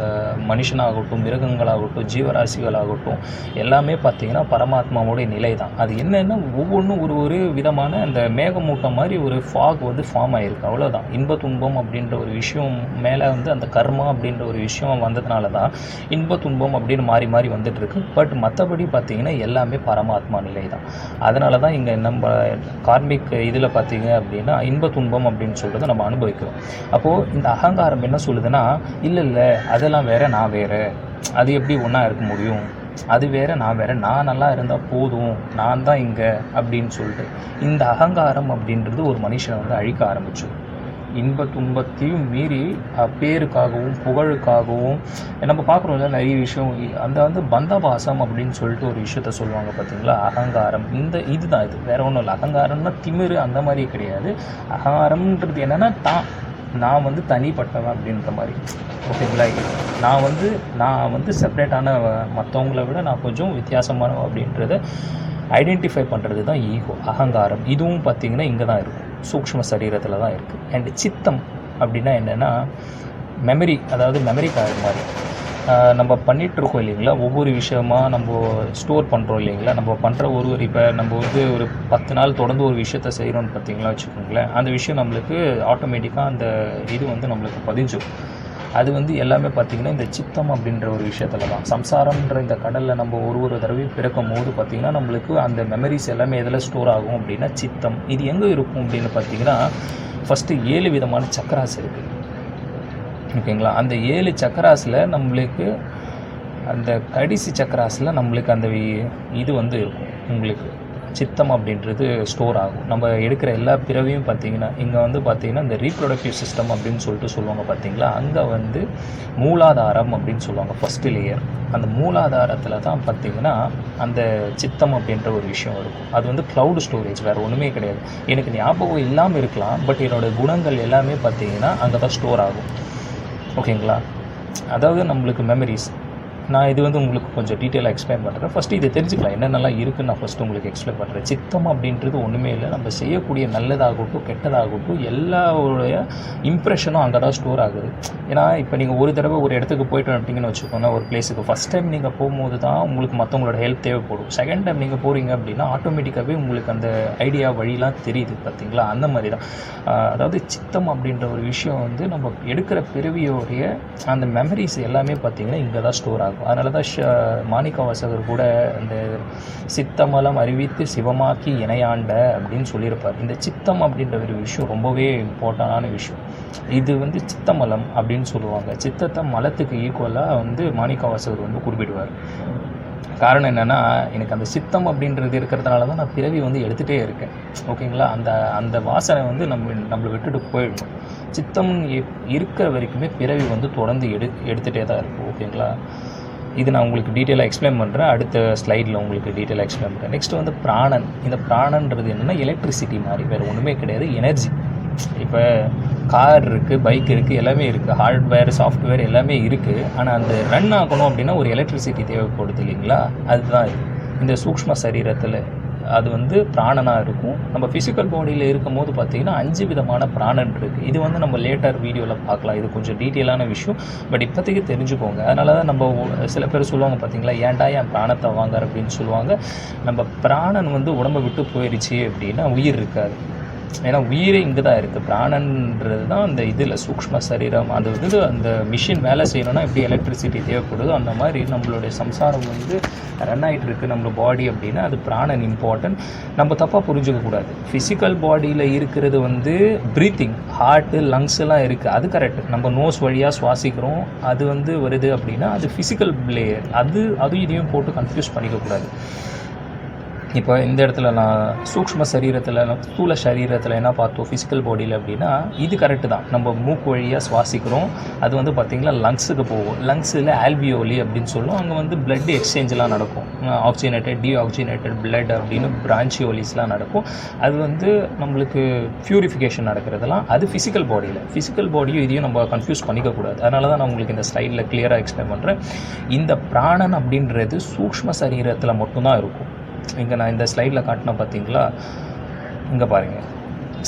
மனுஷனாகட்டும், மிருகங்களாகட்டும், ஜீவராசிகளாகட்டும் எல்லாமே பார்த்திங்கன்னா பரமாத்மாவோடைய நிலை தான். அது என்னென்னா ஒவ்வொன்றும் ஒரு விதமான அந்த மேகமூட்டம் மாதிரி ஒரு ஃபாக் வந்து ஃபார்ம் ஆகிருக்கு, அவ்வளோதான். இன்ப துன்பம் அப்படின்ற ஒரு விஷயம் மேலே வந்து அந்த கர்மா அப்படின்ற ஒரு விஷயம் வந்ததுனால தான் இன்ப துன்பம் அப்படின்னு மாறி மாறி வந்துட்டுருக்கு. பட் மற்றபடி பார்த்திங்கன்னா எல்லாமே பரமாத்மா நிலை தான். அதனால தான் இங்கே நம்ம கார்மிக் இதில் பார்த்திங்க அப்படின்னா இன்ப துன்பம் அப்படின்னு சொல்கிறத நம்ம அனுபவிக்கிறோம். அப்போது இந்த அகங்காரம் என்ன சொல்லுதுன்னா, இல்லை அதெல்லாம் வேறு, நான் வேறு, அது எப்படி ஒன்றா இருக்க முடியும், அது வேறு நான் வேறு, நான் நல்லா இருந்தால் போதும், நான் தான் இங்கே அப்படின்னு சொல்லிட்டு இந்த அகங்காரம் அப்படின்றது ஒரு மனுஷனை வந்து அழிக்க ஆரம்பிச்சிடும். இன்ப துன்பத்தையும் மீறி பேருக்காகவும் புகழுக்காகவும் நம்ம பார்க்குறோம்ல நிறைய விஷயம். அந்த வந்து பந்தபாசம் அப்படின்னு சொல்லிட்டு ஒரு விஷயத்த சொல்லுவாங்க பார்த்தீங்களா, அகங்காரம். இதுதான் இது, வேறு ஒன்றும் இல்லை. அகங்காரம்னா திமிரு அந்த மாதிரி கிடையாது. அகங்காரம்ன்றது என்னென்னா நான் வந்து தனிப்பட்டவன் அப்படின்ற மாதிரி, ஓகேங்களா. நான் வந்து செப்பரேட்டான, மற்றவங்கள விட நான் கொஞ்சம் வித்தியாசமானவன் அப்படின்றத ஐடென்டிஃபை பண்ணுறது தான் ஈகோ, அகங்காரம். இதுவும் பார்த்திங்கன்னா இங்கே தான் இருக்கும், சூக்ஷ்ம சரீரத்தில் தான் இருக்குது. அண்ட் சித்தம் அப்படின்னா என்னென்னா மெமரி, அதாவது மெமரி கார்டு மாதிரி நம்ம பண்ணிகிட்ருக்கோம் இல்லைங்களா. ஒவ்வொரு விஷயமாக நம்ம ஸ்டோர் பண்ணுறோம் இல்லைங்களா. நம்ம பண்ணுற இப்போ நம்ம வந்து ஒரு 10 நாள் தொடர்ந்து ஒரு விஷயத்த செய்கிறோன்னு பார்த்தீங்களா வச்சுக்கோங்களேன், அந்த விஷயம் நம்மளுக்கு ஆட்டோமேட்டிக்காக அந்த இது வந்து நம்மளுக்கு பதிஞ்சும். அது வந்து எல்லாமே பார்த்திங்கன்னா இந்த சித்தம் அப்படின்ற ஒரு விஷயத்தில் தான். சம்சாரம்ன்ற இந்த கடலில் நம்ம ஒரு தடவையும் பிறக்கும் போது பார்த்திங்கன்னா நம்மளுக்கு அந்த மெமரிஸ் எல்லாமே எதில் ஸ்டோர் ஆகும் அப்படின்னா சித்தம். இது எங்கே இருக்கும் அப்படின்னு பார்த்திங்கன்னா, ஃபஸ்ட்டு 7 விதமான சக்கராஸ் இருக்குது, ஓகேங்களா. அந்த 7 சக்கராஸில் நம்மளுக்கு அந்த கடைசி சக்கராஸில் நம்மளுக்கு அந்த இது வந்து இருக்கும், உங்களுக்கு சித்தம் அப்படின்றது ஸ்டோர் ஆகும். நம்ம எடுக்கிற எல்லா பிறவியும் பார்த்திங்கன்னா இங்கே வந்து பார்த்திங்கன்னா இந்த ரீப்ரொடக்டிவ் சிஸ்டம் அப்படின்னு சொல்லிட்டு சொல்லுவாங்க பார்த்திங்களா. அங்கே வந்து மூலாதாரம் அப்படின்னு சொல்லுவாங்க, ஃபஸ்ட்டு லேயர். அந்த மூலாதாரத்தில் தான் பார்த்திங்கன்னா அந்த சித்தம் அப்படின்ற ஒரு விஷயம் இருக்கும். அது வந்து க்ளவுட் ஸ்டோரேஜ், வேறு ஒன்றுமே கிடையாது. எனக்கு ஞாபகம் இல்லாமல் இருக்கலாம், பட் என்னோடய குணங்கள் எல்லாமே பார்த்திங்கன்னா அங்கே தான் ஸ்டோர் ஆகும், ஓகேங்களா. அதாவது நம்மளுக்கு மெமரிஸ். நான் இது வந்து உங்களுக்கு கொஞ்சம் டீட்டெயிலாக எக்ஸ்பிளைன் பண்ணுறேன். ஃபஸ்ட்டு இதை தெரிஞ்சுக்கலாம் என்னென்னலாம் இருக்குதுன்னு நான் ஃபஸ்ட்டு உங்களுக்கு எக்ஸ்பிளைன் பண்ணுறேன். சித்தம் அப்படின்றது ஒன்றுமே இல்லை, நம்ம செய்யக்கூடிய நல்லதாகட்டும் கெட்டதாகட்டும் எல்லாருடைய இம்ப்ரெஷனும் அங்கே தான் ஸ்டோர் ஆகுது. ஏன்னா இப்போ நீங்கள் ஒரு தடவை ஒரு இடத்துக்கு போய்ட்டு வந்துட்டிங்கன்னு வச்சுக்கோங்க, ஒரு பிளேஸுக்கு ஃபஸ்ட் டைம் நீங்கள் போகும்போது தான் உங்களுக்கு மற்றவங்களோட ஹெல்ப் தேவைப்படும். செகண்ட் டைம் நீங்கள் போகிறீங்க அப்படின்னா ஆட்டோமேட்டிக்காகவே உங்களுக்கு அந்த ஐடியா வழிலாம் தெரியுது பார்த்தீங்களா. அந்த மாதிரி தான் அதாவது சித்தம் அப்படின்ற ஒரு விஷயம் வந்து நம்ம எடுக்கிற பிறவியோடைய அந்த மெமரிஸ் எல்லாமே பார்த்திங்கன்னா இங்கே தான் ஸ்டோர் ஆகும். அதனால தான் மாணிக்கவாசகர் கூட இந்த சித்தமலம் அறிவித்து சிவமாக்கி இணையாண்ட அப்படின்னு சொல்லியிருப்பார். இந்த சித்தம் அப்படின்ற ஒரு விஷயம் ரொம்பவே இம்பார்ட்டண்டான விஷயம். இது வந்து சித்தமலம் அப்படின்னு சொல்லுவாங்க. சித்தத்தை மலத்துக்கு ஈக்குவலாக வந்து மாணிக்கவாசகர் வந்து குறிப்பிடுவார். காரணம் என்னென்னா, எனக்கு அந்த சித்தம் அப்படின்றது இருக்கிறதுனால தான் நான் பிறவி வந்து எடுத்துகிட்டே இருக்கேன், ஓகேங்களா. அந்த வாசனை வந்து நம்மளை விட்டுட்டு போயிடணும். சித்தம் இருக்கிற வரைக்குமே பிறவி வந்து தொடர்ந்து எடுத்துகிட்டே தான் இருக்கும், ஓகேங்களா. இது நான் உங்களுக்கு டீட்டெயிலாக எக்ஸ்பிளைன் பண்ணுறேன், அடுத்த ஸ்லைடில் உங்களுக்கு டீட்டெயிலாக எக்ஸ்பிளைன் பண்ணுறேன். நெக்ஸ்ட் வந்து பிராணன். இந்த பிராணன்றது என்னென்னா எலக்ட்ரிசிட்டி மாதிரி, வேறு ஒன்றுமே கிடையாது, எனர்ஜி. இப்போ கார் இருக்குது, பைக் இருக்குது, எல்லாமே இருக்குது, ஹார்ட்வேர் சாஃப்ட்வேர் எல்லாமே இருக்குது. ஆனால் அந்த ரன் ஆகணும் அப்படின்னா ஒரு எலக்ட்ரிசிட்டி தேவைப்படுது இல்லைங்களா. அதுதான் இந்த சூக்ஷ்ம சரீரத்தில் அது வந்து பிராணனாக இருக்கும். நம்ம ஃபிசிக்கல் பாடியில் இருக்கும் போது பார்த்திங்கன்னா 5 விதமான பிராணன் இருக்குது. இது வந்து நம்ம லேட்டர் வீடியோவில் பார்க்கலாம், இது கொஞ்சம் டீட்டெயிலான விஷயம். பட் இப்போதைக்கு தெரிஞ்சுக்கோங்க. அதனால தான் நம்ம சில பேர் சொல்லுவாங்க பார்த்திங்களா, ஏன்டா என் பிராணத்தை வாங்குற அப்படின்னு சொல்லுவாங்க. நம்ம பிராணன் வந்து உடம்பை விட்டு போயிடுச்சு அப்படின்னா உயிர் இருக்காது. ஏன்னா உயிரே இங்கே தான் இருக்குது. பிராணன்றது தான் அந்த இதில் சூக்ஷ்ம சரீரம். அது வந்து அந்த மிஷின் வேலை செய்யணும்னா எப்படி எலக்ட்ரிசிட்டி தேவைப்படுதோ அந்த மாதிரி நம்மளுடைய சம்சாரம் வந்து ரன் ஆகிட்டு இருக்குது நம்ம பாடி அப்படின்னா அது பிராணன் இம்பார்ட்டன்ட். நம்ம தப்பாக புரிஞ்சுக்கக்கூடாது. ஃபிசிக்கல் பாடியில் இருக்கிறது வந்து ப்ரீத்திங், ஹார்ட்டு, லங்ஸ் எல்லாம் இருக்குது, அது கரெக்ட். நம்ம நோஸ் வழியாக சுவாசிக்கிறோம், அது வந்து வருது அப்படின்னா அது ஃபிசிக்கல் லேயர். அதுவும் இதையும் போட்டு கன்ஃபியூஸ் பண்ணிக்கக்கூடாது. இப்போ இந்த இடத்துல நான் சூக்ஷ்ம சரீரத்தில் ஸ்தூல சரீரத்தில் என்ன பார்த்தோம் ஃபிசிக்கல் பாடியில் அப்படின்னா இது கரெக்டு தான். நம்ம மூக்கு வழியாக சுவாசிக்கிறோம், அது வந்து பார்த்திங்கன்னா லங்ஸுக்கு போகும். லங்ஸில் ஆல்வியோலி அப்படின்னு சொல்லுவோம். அங்கே வந்து பிளட் எக்ஸ்சேஞ்செலாம் நடக்கும், ஆக்சிஜனேட்டட் டீஆக்சிஜனேட்டட் பிளட் அப்படின்னு பிரான்ச்சியோலிஸ்லாம் நடக்கும். அது வந்து நம்மளுக்கு ப்யூரிஃபிகேஷன் நடக்கிறதுலாம் அது ஃபிசிக்கல் பாடியில். ஃபிசிக்கல் பாடியும் இதையும் நம்ம கன்ஃபியூஸ் பண்ணிக்கக்கூடாது. அதனால தான் நான் உங்களுக்கு இந்த ஸ்லைடில் கிளியராக எக்ஸ்பிளைன் பண்ணுறேன். இந்த பிராணன் அப்படின்றது சூக்ஷ்ம சரீரத்தில் மட்டும்தான் இருக்கும். இங்கே நான் இந்த ஸ்லைடில் காட்டினா பார்த்தீங்களா, இங்கே பாருங்கள்,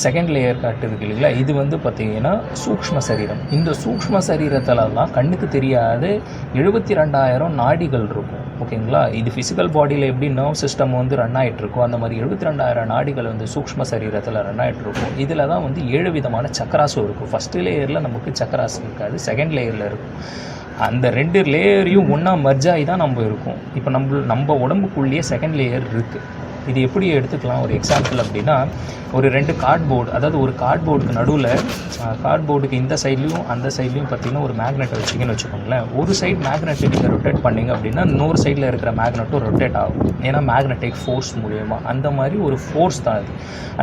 செகண்ட் லேயர் காட்டுது இல்லைங்களா, இது வந்து பார்த்திங்கன்னா சூக்ஷ்ம சரீரம். இந்த சூக்ஷ்ம சரீரத்திலலாம் கண்ணுக்கு தெரியாத 72,000 நாடிகள் இருக்கும். ஓகேங்களா, இது ஃபிசிக்கல் பாடியில் எப்படி நர்வ் சிஸ்டம் வந்து ரன் ஆகிட்டுருக்கோ அந்த மாதிரி 72,000 நாடிகள் வந்து சூக்ஷ்ம சரீரத்தில் ரன் ஆகிட்டுருக்கும். இதில் தான் வந்து 7 விதமான சக்கராசும் இருக்கும். ஃபஸ்ட்டு லேயரில் நமக்கு சக்கராசு இருக்காது, செகண்ட் லேயரில் இருக்கும். அந்த 2 லேயரையும் ஒன்றா மர்ஜ் ஆகி தான் நம்ம இருக்கும். இப்போ நம்ம உடம்புக்குள்ளேயே செகண்ட் லேயர் இருக்குது. இது எப்படி எடுத்துக்கலாம் ஒரு எக்ஸாம்பிள் அப்படின்னா, ஒரு 2 கார்ட்போர்டு, அதாவது ஒரு கார்ட்போர்டுக்கு நடுவில் கார்ட்போர்டுக்கு இந்த சைட்லேயும் அந்த சைட்லேயும் பார்த்திங்கன்னா ஒரு மேக்னெட் வச்சிங்கன்னு வச்சுக்கோங்களேன். ஒரு சைட் மேக்னெட்டை நீங்கள் ரொட்டேட் பண்ணிங்க அப்படின்னா இன்னொரு சைடில் இருக்கிற மேக்னெட்டும் ரொட்டேட் ஆகும். ஏன்னா மேக்னெட்டிக் ஃபோர்ஸ் மூலியமாக, அந்த மாதிரி ஒரு ஃபோர்ஸ் தான் அது.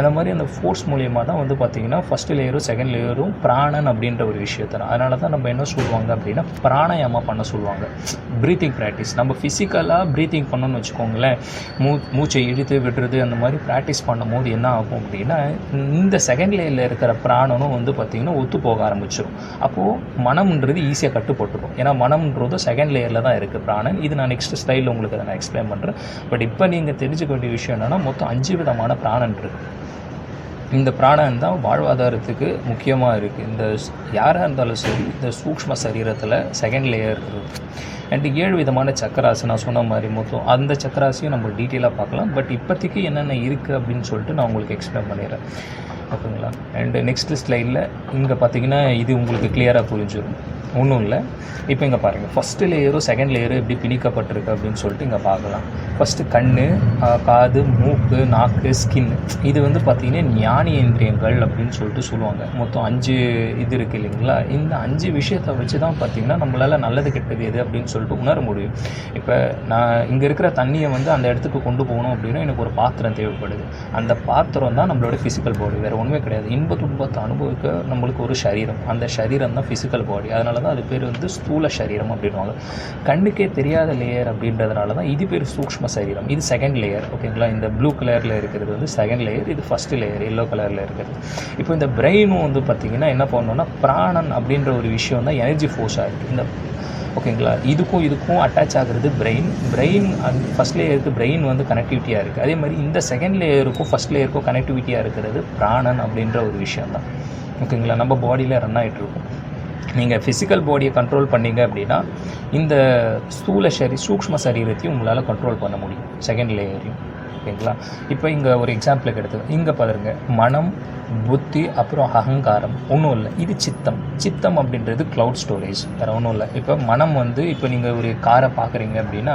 அந்த மாதிரி அந்த ஃபோர்ஸ் மூலியமாக தான் வந்து பார்த்திங்கன்னா ஃபஸ்ட்டு லேயரும் செகண்ட் லேயரும் பிராணன் அப்படின்ற ஒரு விஷயத்தை. அதனால தான் நம்ம என்ன சொல்லுவாங்க அப்படின்னா பிராணாயாமா பண்ண சொல்லுவாங்க. ப்ரீத்திங் ப்ராக்டிஸ் நம்ம ஃபிசிக்கலாக ப்ரீத்திங் பண்ணணும்னு வச்சுக்கோங்களேன். மூச்சை இழுத்து விடுறது அந்த மாதிரி ப்ராக்டிஸ் பண்ணும்போது என்ன ஆகும் அப்படின்னா இந்த செகண்ட் லேயரில் இருக்கிற பிராணனும் வந்து பார்த்திங்கன்னா ஒத்து போக ஆரம்பிச்சிடும். அப்போது மனம்ன்றது ஈஸியாக கட்டுப்பட்டுரும். ஏன்னா மனம்ன்றது செகண்ட் லேயரில் தான் இருக்குது பிராணன். இது நான் நெக்ஸ்ட் ஸ்டைலில் உங்களுக்கு அதை நான் எக்ஸ்பிளைன் பண்ணுறேன். பட் இப்போ நீங்கள் தெரிஞ்சுக்க வேண்டிய விஷயம் என்னென்னா மொத்தம் 5 விதமான பிராணன் இருக்குது. இந்த பிராணன் தான் வாழ்வாதாரத்துக்கு முக்கியமாக இருக்குது. இந்த யாராக இருந்தாலும் சரி இந்த சூக்ஷ்ம சரீரத்தில் செகண்ட் லேயர் இருக்குது. அண்டு 7 விதமான சக்கராசு நான் சொன்ன மாதிரி மொத்தம் அந்த சக்கராசையும் நம்ம டீட்டெயிலாக பார்க்கலாம். பட் இப்போதைக்கு என்னென்ன இருக்குது அப்படின்னு சொல்லிட்டு நான் உங்களுக்கு எக்ஸ்பிளைன் பண்ணிடுறேன். ஓகேங்களா. அண்டு நெக்ஸ்ட் ஸ்லைடில் இங்கே பார்த்தீங்கன்னா இது உங்களுக்கு கிளியராக புரிஞ்சிடும். ஒன்றும் இல்லை. இப்போ இங்கே பாருங்கள், ஃபஸ்ட்டு லேயரும் செகண்ட் லேயரும் எப்படி பிணிக்கப்பட்டிருக்கு அப்படின்னு சொல்லிட்டு இங்கே பார்க்கலாம். ஃபஸ்ட்டு கண், காது, மூக்கு, நாக்கு, ஸ்கின். இது வந்து பார்த்திங்கன்னா ஞானேந்திரியங்கள் அப்படின்னு சொல்லிட்டு சொல்லுவாங்க. மொத்தம் 5 இது இருக்குது இல்லைங்களா. இந்த 5 விஷயத்தை வச்சு தான் பார்த்திங்கன்னா நம்மளால் நல்லது கெட்டது எது அப்படின்னு சொல்லிட்டு உணர முடியும். இப்போ நான் இங்கே இருக்கிற தண்ணியை வந்து அந்த இடத்துக்கு கொண்டு போகணும் அப்படின்னா எனக்கு ஒரு பாத்திரம் தேவைப்படுது. அந்த பாத்திரம் தான் நம்மளோட ஃபிசிக்கல் பாடி, வேறு ஒன்றுமே கிடையாது. இன்ப துன்பத்தை அனுபவிக்க நம்மளுக்கு ஒரு சரீரம், அந்த சரீரம் தான் ஃபிசிக்கல் பாடி. அதனால தான் அது பேர் வந்து ஸ்தூல சரீரம் அப்படின்வாங்க. கண்ணுக்கே தெரியாத லேயர் அப்படின்றதுனால தான் இது பேர் சூக்ஷ்ம சரீரம். இது செகண்ட் லேயர். ஓகேங்களா. இந்த ப்ளூ கலரில் இருக்கிறது வந்து செகண்ட் லேயர், இது ஃபஸ்ட்டு லேயர் எல்லோ கலரில் இருக்கிறது. இப்போ இந்த பிரெயினும் வந்து பார்த்திங்கன்னா என்ன பண்ணணும்னா பிராணன் அப்படின்ற ஒரு விஷயம் தான் எனர்ஜி ஃபோர்ஸாக இருக்குது. இந்த ஓகேங்களா, இதுக்கும் அட்டாச் ஆகிறது பிரெயின் அந்த ஃபஸ்ட் லேயருக்கு பிரெயின் வந்து கனெக்டிவிட்டியாக இருக்குது. அதே மாதிரி இந்த செகண்ட் லேயருக்கும் ஃபஸ்ட் லேயருக்கும் கனெக்டிவிட்டியாக இருக்கிறது பிராணன் அப்படின்ற ஒரு விஷயம் தான். ஓகேங்களா. நம்ம பாடியில் ரன் ஆகிட்டுருக்கும். நீங்கள் ஃபிசிக்கல் பாடியை கண்ட்ரோல் பண்ணிங்க அப்படின்னா இந்த சூக்ஷ்ம சரீரத்தையும் உங்களால் கண்ட்ரோல் பண்ண முடியும், செகண்ட் லேயரையும். ஓகேங்களா. இப்போ இங்கே ஒரு எக்ஸாம்பிளுக்கு எடுத்து இங்கே பாருங்க, மனம், புத்தி, அப்புறம் அகங்காரம். ஒன்றும் இல்லை, இது சித்தம் அப்படின்றது க்ளவுட் ஸ்டோரேஜ், வேறு ஒன்றும் இல்லை. இப்போ மனம் வந்து இப்போ நீங்கள் ஒரு காரை பார்க்குறீங்க அப்படின்னா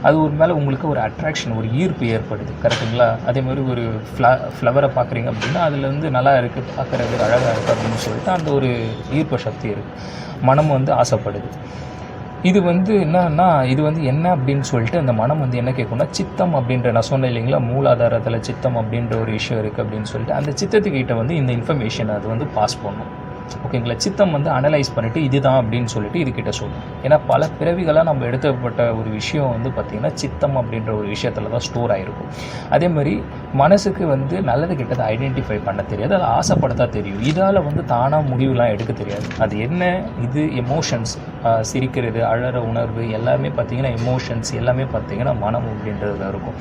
அது ஒரு மேலே உங்களுக்கு ஒரு அட்ராக்ஷன், ஒரு ஈர்ப்பு ஏற்படுது, கரெக்டுங்களா. அதே மாதிரி ஒரு ஃப்ளவரை பார்க்குறீங்க அப்படின்னா அதில் வந்து நல்லா இருக்குது, பார்க்குறது அழகாக இருக்குது அப்படின்னு சொல்லிட்டு அந்த ஒரு ஈர்ப்பு சக்தி இருக்குது. மனம் வந்து ஆசைப்படுது. இது வந்து என்னன்னா இது வந்து என்ன அப்படின்னு சொல்லிட்டு அந்த மனம் வந்து என்ன கேட்கும்னா சித்தம் அப்படின்ற, நான் சொன்னேன் இல்லைங்களா, மூலாதாரத்தில் சித்தம் அப்படின்ற ஒரு விஷயம் இருக்குது அப்படின்னு சொல்லிட்டு அந்த சித்தத்துக்கிட்ட வந்து இந்த இன்ஃபர்மேஷன் அது வந்து பாஸ் பண்ணும். ஓகேங்களா. சித்தம் வந்து அனலைஸ் பண்ணிவிட்டு இதுதான் அப்படின்னு சொல்லிட்டு இதுக்கிட்ட சொல்லும். ஏன்னா பல பிறவிகளாக நம்ம எடுத்தப்பட்ட ஒரு விஷயம் வந்து பார்த்திங்கன்னா சித்தம் அப்படின்ற ஒரு விஷயத்தில் தான் ஸ்டோர் ஆகிருக்கும். அதே மாதிரி மனசுக்கு வந்து நல்லது கெட்டதை ஐடென்டிஃபை பண்ண தெரியாது, அதை ஆசைப்படத்தான் தெரியும். இதால் வந்து தானாக முடிவுலாம் எடுக்க தெரியாது. அது என்ன, இது எமோஷன்ஸ், சிரிக்கிறது, அழற உணர்வு எல்லாமே பார்த்திங்கன்னா எமோஷன்ஸ் எல்லாமே பார்த்திங்கன்னா மனம் அப்படின்றதுல இருக்கும்.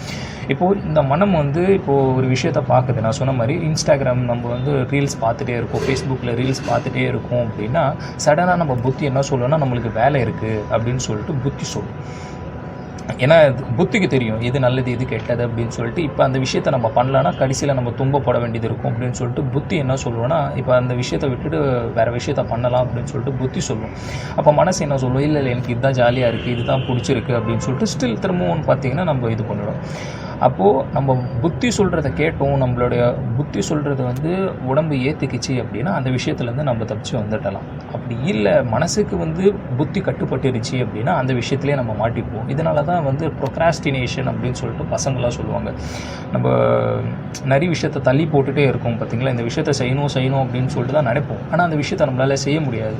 இப்போது இந்த மனம் வந்து இப்போது ஒரு விஷயத்தை பார்க்குது. நான் சொன்ன மாதிரி இன்ஸ்டாகிராம் நம்ம வந்து ரீல்ஸ் பார்த்துட்டே இருக்கோம், ஃபேஸ்புக்கில் ரீல்ஸ் பார்த்துட்டே இருக்கும் அப்படின்னா சடனாக நம்ம புத்தி என்ன சொல்லணும்னா நம்மளுக்கு வேலை இருக்குது அப்படின்னு சொல்லிட்டு புத்தி சொல்லும். ஏன்னா புத்திக்கு தெரியும் எது நல்லது எது கெட்டது அப்படின்னு சொல்லிட்டு. இப்போ அந்த விஷயத்தை நம்ம பண்ணலான்னா கடைசியில் நம்ம துன்பப்பட வேண்டியது இருக்கும் அப்படின்னு சொல்லிட்டு புத்தி என்ன சொல்லுவோன்னா இப்போ அந்த விஷயத்தை விட்டுட்டு வேறு விஷயத்த பண்ணலாம் அப்படின்னு சொல்லிட்டு புத்தி சொல்லும். அப்போ மனசு என்ன சொல்லுவோம், இல்லை எனக்கு இதுதான் ஜாலியாக இருக்குது, இதுதான் பிடிச்சிருக்கு அப்படின்னு சொல்லிட்டு ஸ்டில் திரும்பவும் பார்த்திங்கன்னா நம்ம இது பண்ணிடும். அப்போது நம்ம புத்தி சொல்கிறத கேட்டோம், நம்மளுடைய புத்தி சொல்கிறது வந்து உடம்பு ஏற்றுக்கிச்சு அப்படின்னா அந்த விஷயத்துலேருந்து நம்ம தப்பிச்சு வந்துடலாம். அப்படி இல்லை மனசுக்கு வந்து புத்தி கட்டுப்பட்டுருச்சு அப்படின்னா அந்த விஷயத்துலேயே நம்ம மாட்டிப்போம். இதனால தான் வந்து ப்ரொக்ராஸ்டினேஷன் அப்படின்னு சொல்லிட்டு பசங்களாம் சொல்லுவாங்க. நம்ம நிறைய விஷயத்தை தள்ளி போட்டுகிட்டே இருக்கோம் பார்த்திங்களா. இந்த விஷயத்தை செய்யணும் அப்படின்னு சொல்லிட்டு தான் நினைப்போம். ஆனால் அந்த விஷயத்தை நம்மளால் செய்ய முடியாது.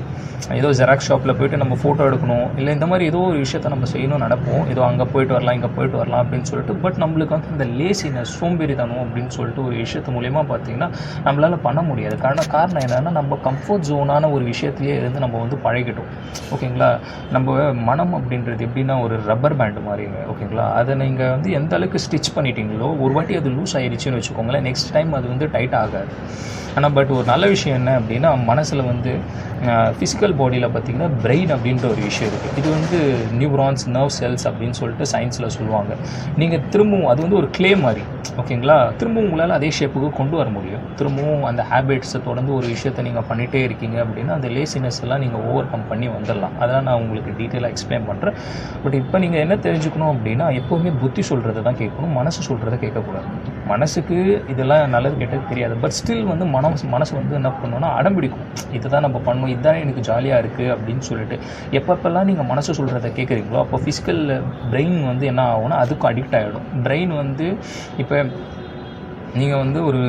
ஏதோ ஜெராக்ஸ் ஷாப்பில் போய்ட்டு நம்ம ஃபோட்டோ எடுக்கணும், இல்லை இந்த மாதிரி ஏதோ ஒரு விஷயத்தை நம்ம செய்யணும்னு நினைப்போம். ஏதோ அங்கே போய்ட்டு வரலாம் இங்கே போய்ட்டு வரலாம் அப்படின்னு சொல்லிட்டு. பட் நம்மளுக்கு நம்மளுக்கு வந்து அந்த லேசினஸ் சோம்பேறித்தனம் அப்படின்னு சொல்லிட்டு ஒரு விஷயத்து மூலயமா பார்த்திங்கன்னா நம்மளால் பண்ண முடியாது. காரணம் என்னென்னா நம்ம கம்ஃபர்ட் ஜோனான ஒரு விஷயத்துலேயே இருந்து நம்ம வந்து பழகிட்டோம். ஓகேங்களா, நம்ம மனம் அப்படின்றது எப்படின்னா ஒரு ரப்பர் பேண்டு மாதிரிங்க. ஓகேங்களா, அதை நீங்கள் வந்து எந்த அளவுக்கு ஸ்டிச் பண்ணிட்டீங்களோ ஒரு வாட்டி அது லூஸ் ஆகிடுச்சின்னு வச்சுக்கோங்களேன், நெக்ஸ்ட் டைம் அது வந்து டைட் ஆகாது. ஆனால் பட் ஒரு நல்ல விஷயம் என்ன அப்படின்னா மனசில் வந்து ஃபிசிக்கல் பாடியில் பார்த்திங்கன்னா பிரெயின் அப்படின்ற ஒரு விஷயம் இருக்குது. இது வந்து நியூரான்ஸ் நர்வ் செல்ஸ் அப்படின்னு சொல்லிட்டு சயின்ஸில் சொல்லுவாங்க. நீங்கள் திரும்பவும் அது வந்து ஒரு க்ளே மாதிரி. ஓகேங்களா, திரும்பவும் உங்களால் அதே ஷேப்புக்கு கொண்டு வர முடியும். திரும்பவும் அந்த ஹேபிட்ஸை தொடர்ந்து ஒரு விஷயத்தை நீங்கள் பண்ணிகிட்டே இருக்கீங்க அப்படின்னா அந்த லேசினஸ் எல்லாம் நீங்கள் ஓவர் கம் பண்ணி வந்துடலாம். அதெல்லாம் நான் உங்களுக்கு டீட்டெயிலாக எக்ஸ்பிளைன் பண்ணுறேன். பட் இப்போ நீங்கள் என்ன தெரிஞ்சுக்கணும் அப்படின்னா எப்போவுமே புத்தி சொல்கிறத தான் கேட்கணும், மனசு சொல்கிறத கேட்கக்கூடாது. மனசுக்கு இதெல்லாம் நல்லது கெட்டது தெரியாது, பட் ஸ்டில் வந்து மனசு வந்து என்ன பண்ணணும்னா அடம்பிடிக்கும். இதை தான் நம்ம பண்ணணும், இதுதான் எனக்கு ஜாலியாக இருக்குது அப்படின்னு சொல்லிட்டு எப்பப்பெல்லாம் நீங்கள் மனசு சொல்கிறத கேட்குறீங்களோ அப்போ ஃபிசிக்கல் பிரெயின் வந்து என்ன ஆகும்னா அதுக்கும் அடிக்ட் ஆகிடும். பிரெயின் வந்து இப்போ நீங்கள் வந்து ஒரு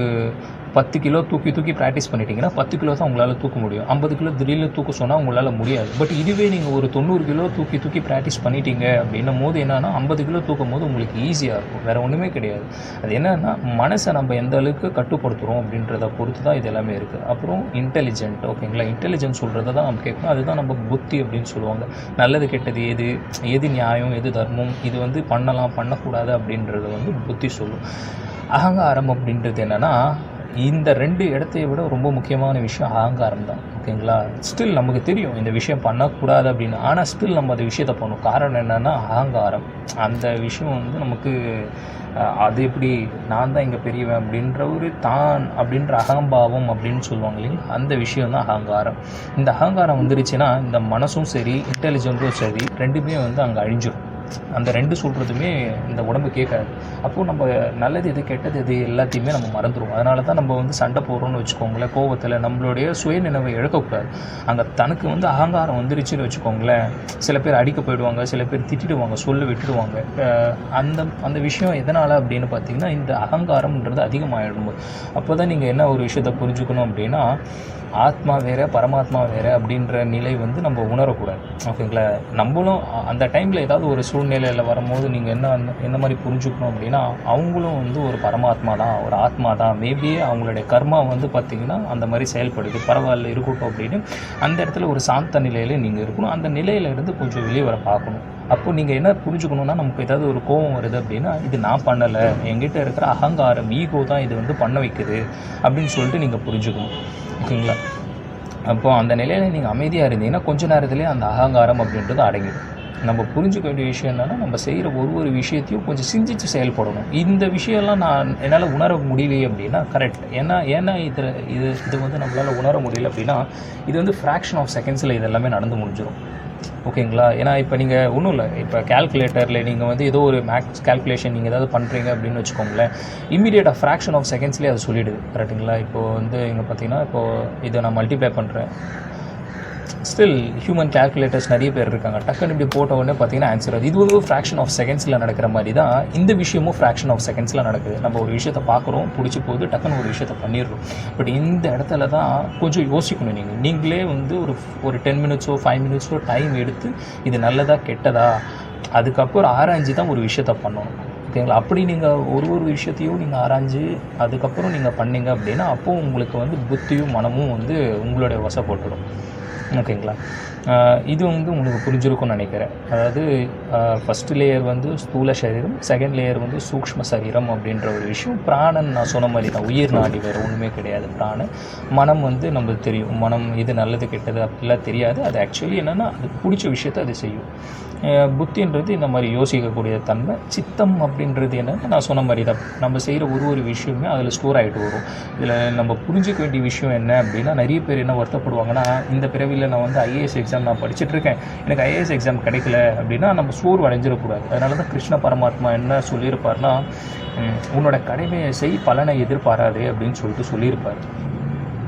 10 கிலோ தூக்கி ப்ராக்டிஸ் பண்ணிட்டீங்கன்னா 10 கிலோ தான் உங்களால் தூக்க முடியும். 50 கிலோ திடீர்னு தூக்க சொன்னால் உங்களால் முடியாது. பட் இதுவே நீங்கள் ஒரு 90 கிலோ தூக்கி ப்ராக்டிஸ் பண்ணிட்டீங்க அப்படின்னும் போது என்னென்னா 50 கிலோ தூக்கும் போது உங்களுக்கு ஈஸியாக இருக்கும். வேறு ஒன்றுமே கிடையாது. அது என்னென்னா மனசை நம்ம எந்த அளவுக்கு கட்டுப்படுத்துகிறோம் அப்படின்றத பொறுத்து தான் இது எல்லாமே இருக்குது. அப்புறம் இன்டெலிஜென்ட். ஓகேங்களா, இன்டெலிஜென்ஸ் சொல்கிறத தான் நம்ம கேட்கணும். அதுதான் நம்ம புத்தி அப்படின்னு சொல்லுவாங்க. நல்லது கெட்டது எது நியாயம் எது தர்மம், இது வந்து பண்ணலாம் பண்ணக்கூடாது அப்படின்றத வந்து புத்தி சொல்லும். அகங்காரம் அப்படின்றது என்னென்னா இந்த 2 இடத்தைய விட ரொம்ப முக்கியமான விஷயம் அகங்காரம் தான். ஓகேங்களா, ஸ்டில் நமக்கு தெரியும் இந்த விஷயம் பண்ணக்கூடாது அப்படின்னு, ஆனால் ஸ்டில் நம்ம அந்த விஷயத்தை பண்ணணும். காரணம் என்னென்னா அகங்காரம். அந்த விஷயம் வந்து நமக்கு அது எப்படி நான் தான் இங்கே பெரியவன் அப்படின்ற ஒரு தான் அப்படின்ற அகம்பாவம் அப்படின்னு சொல்லுவாங்க இல்லைங்களா, அந்த விஷயம் தான் அகங்காரம். இந்த அகங்காரம் வந்துருச்சுன்னா இந்த மனசும் சரி இன்டெலிஜென்ட்டும் சரி ரெண்டுமே வந்து அங்கே அழிஞ்சிடும். அந்த 2 சொல்கிறதுமே இந்த உடம்பு கேட்காது. அப்போது நம்ம நல்லது எது கெட்டது எது எல்லாத்தையுமே நம்ம மறந்துடுவோம். அதனால தான் நம்ம வந்து சண்டை போடுறோன்னு வச்சுக்கோங்களேன், கோபத்தில் நம்மளுடைய சுயநினைவை இழக்கக்கூடாது. அங்கே தனக்கு வந்து அகங்காரம் வந்துருச்சுன்னு வச்சுக்கோங்களேன், சில பேர் அடிக்க போயிடுவாங்க, சில பேர் திட்டிடுவாங்க, சொல்ல விட்டுடுவாங்க. அந்த விஷயம் எதனால் அப்படின்னு பார்த்தீங்கன்னா இந்த அகங்காரம்ன்றது அதிகமாகிடும். அப்போ தான் நீங்கள் என்ன ஒரு விஷயத்தை புரிஞ்சுக்கணும் அப்படின்னா ஆத்மா வேறு பரமாத்மா வேறு அப்படின்ற நிலை வந்து நம்ம உணரக்கூடாது. ஓகேங்களா, நம்மளும் அந்த டைமில் ஏதாவது ஒரு சூழ்நிலையில் வரும்போது நீங்கள் என்ன மாதிரி புரிஞ்சுக்கணும் அப்படின்னா அவங்களும் வந்து ஒரு பரமாத்மா தான், ஒரு ஆத்மா தான். மேபி அவங்களுடைய கர்மா வந்து பார்த்திங்கன்னா அந்த மாதிரி செயல்படுது, பரவாயில்ல இருக்கட்டும் அப்படின்னு அந்த இடத்துல ஒரு சாந்த நிலையில் நீங்கள் இருக்கணும். அந்த நிலையிலேருந்து கொஞ்சம் வெளியே வர பார்க்கணும். அப்போது நீங்கள் என்ன புரிஞ்சுக்கணுன்னா நமக்கு ஏதாவது ஒரு கோபம் வருது அப்படின்னா இது நான் பண்ணலை, என்கிட்ட இருக்கிற அகங்காரம் ஈகோ தான் இது வந்து பண்ண வைக்குது அப்படின்னு சொல்லிட்டு நீங்கள் புரிஞ்சுக்கணும். ஓகேங்களா, அப்போது அந்த நிலையில் நீங்கள் அமைதியாக இருந்தீங்கன்னா கொஞ்ச நேரத்துலேயே அந்த அகங்காரம் அப்படின்றது அடங்கிடும். நம்ம புரிஞ்சுக்க வேண்டிய விஷயம் என்னென்னா நம்ம செய்கிற ஒரு விஷயத்தையும் கொஞ்சம் சிந்திச்சு செயல்படணும். இந்த விஷயம்லாம் என்னால் உணர முடியலையே அப்படின்னா கரெக்ட். ஏன்னா இது வந்து நம்மளால் உணர முடியல அப்படின்னா இது வந்து ஃப்ராக்ஷன் ஆஃப் செகண்ட்ஸில் இது எல்லாமே நடந்து முடிஞ்சிடும். ஓகேங்களா, ஏன்னா இப்போ நீங்கள் ஒன்றும் இல்லை, இப்போ கேல்குலேட்டரில் நீங்கள் வந்து ஏதோ ஒரு மேக்ஸ் கேல்குலேஷன் நீங்கள் ஏதாவது பண்ணுறீங்க அப்படின்னு வச்சுக்கோங்களேன், இமீடியட்டாக ஃப்ராக்ஷன் ஆஃப் செகண்ட்ஸ்லேயே அது சொல்லிவிடுது. கரெக்டுங்களா, இப்போது வந்து இங்கே பார்த்தீங்கன்னா இப்போது இதை நான் மல்டிப்ளை பண்ணுறேன், ஸ்டில் ஹியூமன் கேல்குலேட்டர்ஸ் நிறைய பேர் இருக்காங்க, டக்குன்னு இப்படி போட்ட உடனே பார்த்தீங்கன்னா ஆன்சர் அது. இது வந்து ஒரு ஃப்ராக்ஷன் ஆஃப் செகண்ட்ஸில் நடக்கிற மாதிரி தான் இந்த விஷயமும் ஃப்ராக்ஷன் ஆஃப் செகண்ட்ஸில் நடக்குது. நம்ம ஒரு விஷயத்தை பார்க்குறோம், பிடிச்சி போகுது, டக்குன்னு ஒரு விஷயத்தை பண்ணிடுறோம். பட் இந்த இடத்துல தான் கொஞ்சம் யோசிக்கணும். நீங்களே வந்து ஒரு 10 மினிட்ஸோ 5 மினிட்ஸோ டைம் எடுத்து இது நல்லதா கெட்டதா அதுக்கப்புறம் ஆராய்ஞ்சு தான் ஒரு விஷயத்தை பண்ணணும். ஓகேங்களா, அப்படி நீங்கள் ஒரு விஷயத்தையும் நீங்கள் ஆராய்ஞ்சு அதுக்கப்புறம் நீங்கள் பண்ணீங்க அப்படின்னா அப்போது உங்களுக்கு வந்து புத்தியும் மனமும் வந்து உங்களுடைய வசப்பட்டுடும். ஓகேங்களா, இது வந்து உங்களுக்கு புரிஞ்சிருக்கும்னு நினைக்கிறேன். அதாவது ஃபஸ்ட்டு லேயர் வந்து ஸ்தூல சரீரம், செகண்ட் லேயர் வந்து சூக்ஷ்ம சரீரம் அப்படின்ற ஒரு விஷயம். பிராணன் நான் சொன்ன மாதிரி தான், உயிர் நாடி வேறு ஒன்றுமே கிடையாது பிராணன். மனம் வந்து நம்மளுக்கு தெரியும், மனம் இது நல்லது கெட்டது அப்படிலாம் தெரியாது. அது ஆக்சுவலி என்னென்னா அது பிடிச்ச விஷயத்தை அது செய்யும். புத்தின்றது இந்த மாதிரி யோசிக்கக்கூடிய தன்மை. சித்தம் அப்படின்றது என்னென்னா நான் சொன்ன மாதிரி தான், நம்ம செய்கிற ஒரு விஷயமே அதில் ஸ்டோர் ஆகிட்டு வரும். இதில் நம்ம புரிஞ்சிக்க வேண்டிய விஷயம் என்ன அப்படின்னா நிறைய பேர் என்ன வருத்தப்படுவாங்கன்னா இந்த பிறவியில் நான் வந்து ஐஏஎஸ் எக்ஸாம் நான் படிச்சுட்ருக்கேன், எனக்கு ஐஏஎஸ் எக்ஸாம் கிடைக்கல அப்படின்னா நம்ம சோர்வு அடைஞ்சிடக்கூடாது. அதனால தான் கிருஷ்ண பரமாத்மா என்ன சொல்லியிருப்பார்னா உன்னோட கடமையை செய், பலனை எதிர்பாராது அப்படின்னு சொல்லிட்டு சொல்லியிருப்பார்.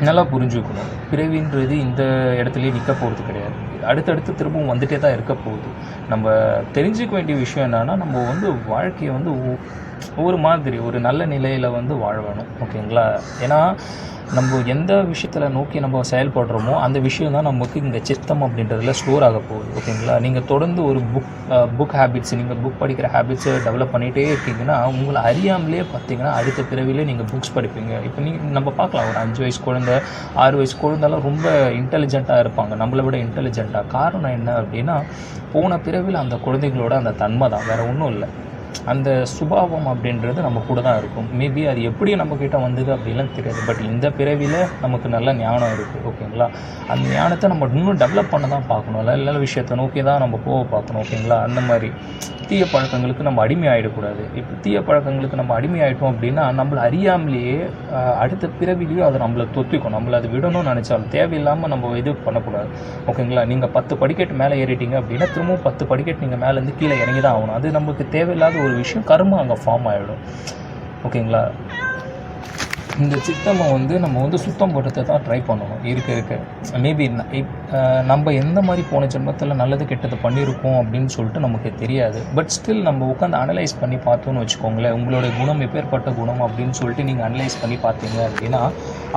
நல்லா புரிஞ்சுக்கணும், பிறவின்றது இந்த இடத்துலையே நிற்க போகிறது கிடையாது, அடுத்தடுத்து திரும்பவும் வந்துகிட்டே தான் இருக்க போகுது. நம்ம தெரிஞ்சுக்க வேண்டிய விஷயம் என்னென்னா நம்ம வந்து வாழ்க்கையை வந்து ஒரு மாதிரி ஒரு நல்ல நிலையில் வந்து வாழணும். ஓகேங்களா, ஏன்னா நம்ம எந்த விஷயத்தில் நோக்கி நம்ம செயல்படுறோமோ அந்த விஷயம் தான் நமக்கு இந்த சித்தம் அப்படின்றதுல ஸ்டோர் ஆக போகுது. ஓகேங்களா? நீங்கள் தொடர்ந்து ஒரு புக் ஹேபிட்ஸ், நீங்கள் புக் படிக்கிற ஹேபிட்ஸை டெவலப் பண்ணிகிட்டே இருக்கீங்கன்னா உங்களை அறியாமலே பார்த்தீங்கன்னா அடுத்த பிறவிலே நீங்கள் புக்ஸ் படிப்பீங்க. இப்போ நம்ம பார்க்கலாம், ஒரு 5 வயசு குழந்தை 6 வயசு குழந்தைலாம் ரொம்ப இன்டெலிஜென்ட்டாக இருப்பாங்க, நம்மளை விட இன்டெலிஜென்ட்டாக. காரணம் என்ன அப்படின்னா, போன பிறவியில் அந்த குழந்தைகளோட அந்த தன்மை தான், வேறு ஒன்றும் இல்லை. அந்த சுபாவம் அப்படின்றது நம்ம கூட தான் இருக்கும். மேபி அது எப்படி நம்மக்கிட்ட வந்தது அப்படின்லாம் தெரியாது. பட் இந்த பிறவியில் நமக்கு நல்ல ஞானம் இருக்குது. ஓகேங்களா? அந்த ஞானத்தை நம்ம இன்னும் டெவலப் பண்ண தான் பார்க்கணும். நல்ல விஷயத்தை நோக்கி தான் நம்ம போக பார்க்கணும். ஓகேங்களா? அந்த மாதிரி தீய பழக்கங்களுக்கு நம்ம அடிமை ஆகிடக்கூடாது. இப்போ தீய பழக்கங்களுக்கு நம்ம அடிமை ஆகிட்டோம் அப்படின்னா நம்மளை அறியாமலேயே அடுத்த பிறவிலையும் அதை நம்மளை தொத்திக்கும். நம்மளை அதை விடணும்னு நினச்சாலும் தேவையில்லாமல் நம்ம இது பண்ணக்கூடாது. ஓகேங்களா? நீங்கள் 10 படிக்கட்டு மேலே ஏறிட்டீங்க அப்படின்னா திரும்பவும் 10 படிக்கட்டு நீங்கள் மேலேருந்து கீழே இறங்கி தான் ஆகணும். அது நமக்கு தேவையில்லாத ஒரு விஷயம், கர்மம் அங்கே ஃபார்ம் ஆகிடும். ஓகேங்களா? இந்த சித்தமை நம்ம சுத்தம் படுத்த தான் ட்ரை பண்ணணும். இருக்க மேபி நம்ம எந்த மாதிரி போன ஜென்மத்தில் நல்லது கெட்டது பண்ணியிருக்கோம் அப்படின்னு சொல்லிட்டு நமக்கு தெரியாது. பட் ஸ்டில் நம்ம உட்காந்து அனலைஸ் பண்ணி பார்த்தோன்னு வச்சுக்கோங்களேன், உங்களுடைய குணம் எப்பேற்பட்ட குணம் அப்படின்னு சொல்லிட்டு நீங்கள் அனலைஸ் பண்ணி பார்த்தீங்க அப்படின்னா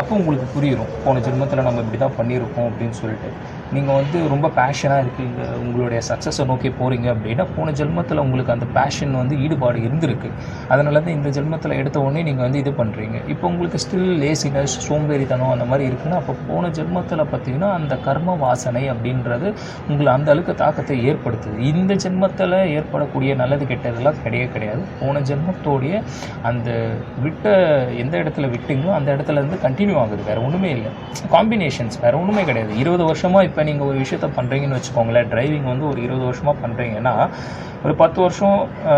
அப்போ உங்களுக்கு புரியும், போன ஜென்மத்தில் நம்ம இப்படி தான் பண்ணியிருக்கோம் அப்படின்னு சொல்லிட்டு. நீங்கள் ரொம்ப பேஷனாக இருக்கீங்க, உங்களுடைய சக்ஸஸை நோக்கி போகிறீங்க அப்படின்னா போன ஜென்மத்தில் உங்களுக்கு அந்த பேஷன் ஈடுபாடு இருந்திருக்கு. அதனால தான் இந்த ஜென்மத்தில் எடுத்த உடனே நீங்கள் இது பண்ணுறீங்க. இப்போ உங்களுக்கு ஸ்டில் லேசினஸ், சோம்பேறித்தனம் அந்த மாதிரி இருக்குன்னா அப்போ போன ஜென்மத்தில் பார்த்திங்கன்னா அந்த கர்ம வாசனை அப்படின்றது உங்களை அந்த அளவுக்கு தாக்கத்தை ஏற்படுத்துது. இந்த ஜென்மத்தில் ஏற்படக்கூடிய நல்லது கெட்டதெல்லாம் கிடையாது. போன ஜென்மத்தோடைய அந்த எந்த இடத்துல விட்டீங்களோ அந்த இடத்துல இருந்து கண்டினியூ ஆகுது. வேறு ஒன்றுமே இல்லை, காம்பினேஷன்ஸ் வேறு ஒன்றுமே கிடையாது. 20 வருஷமாக இப்போ நீங்கள் ஒரு விஷயத்த பண்ணுறீங்கன்னு வச்சுக்கோங்களேன், டிரைவிங் ஒரு 20 வருஷமாக பண்ணுறீங்கன்னா ஒரு 10 வருஷம்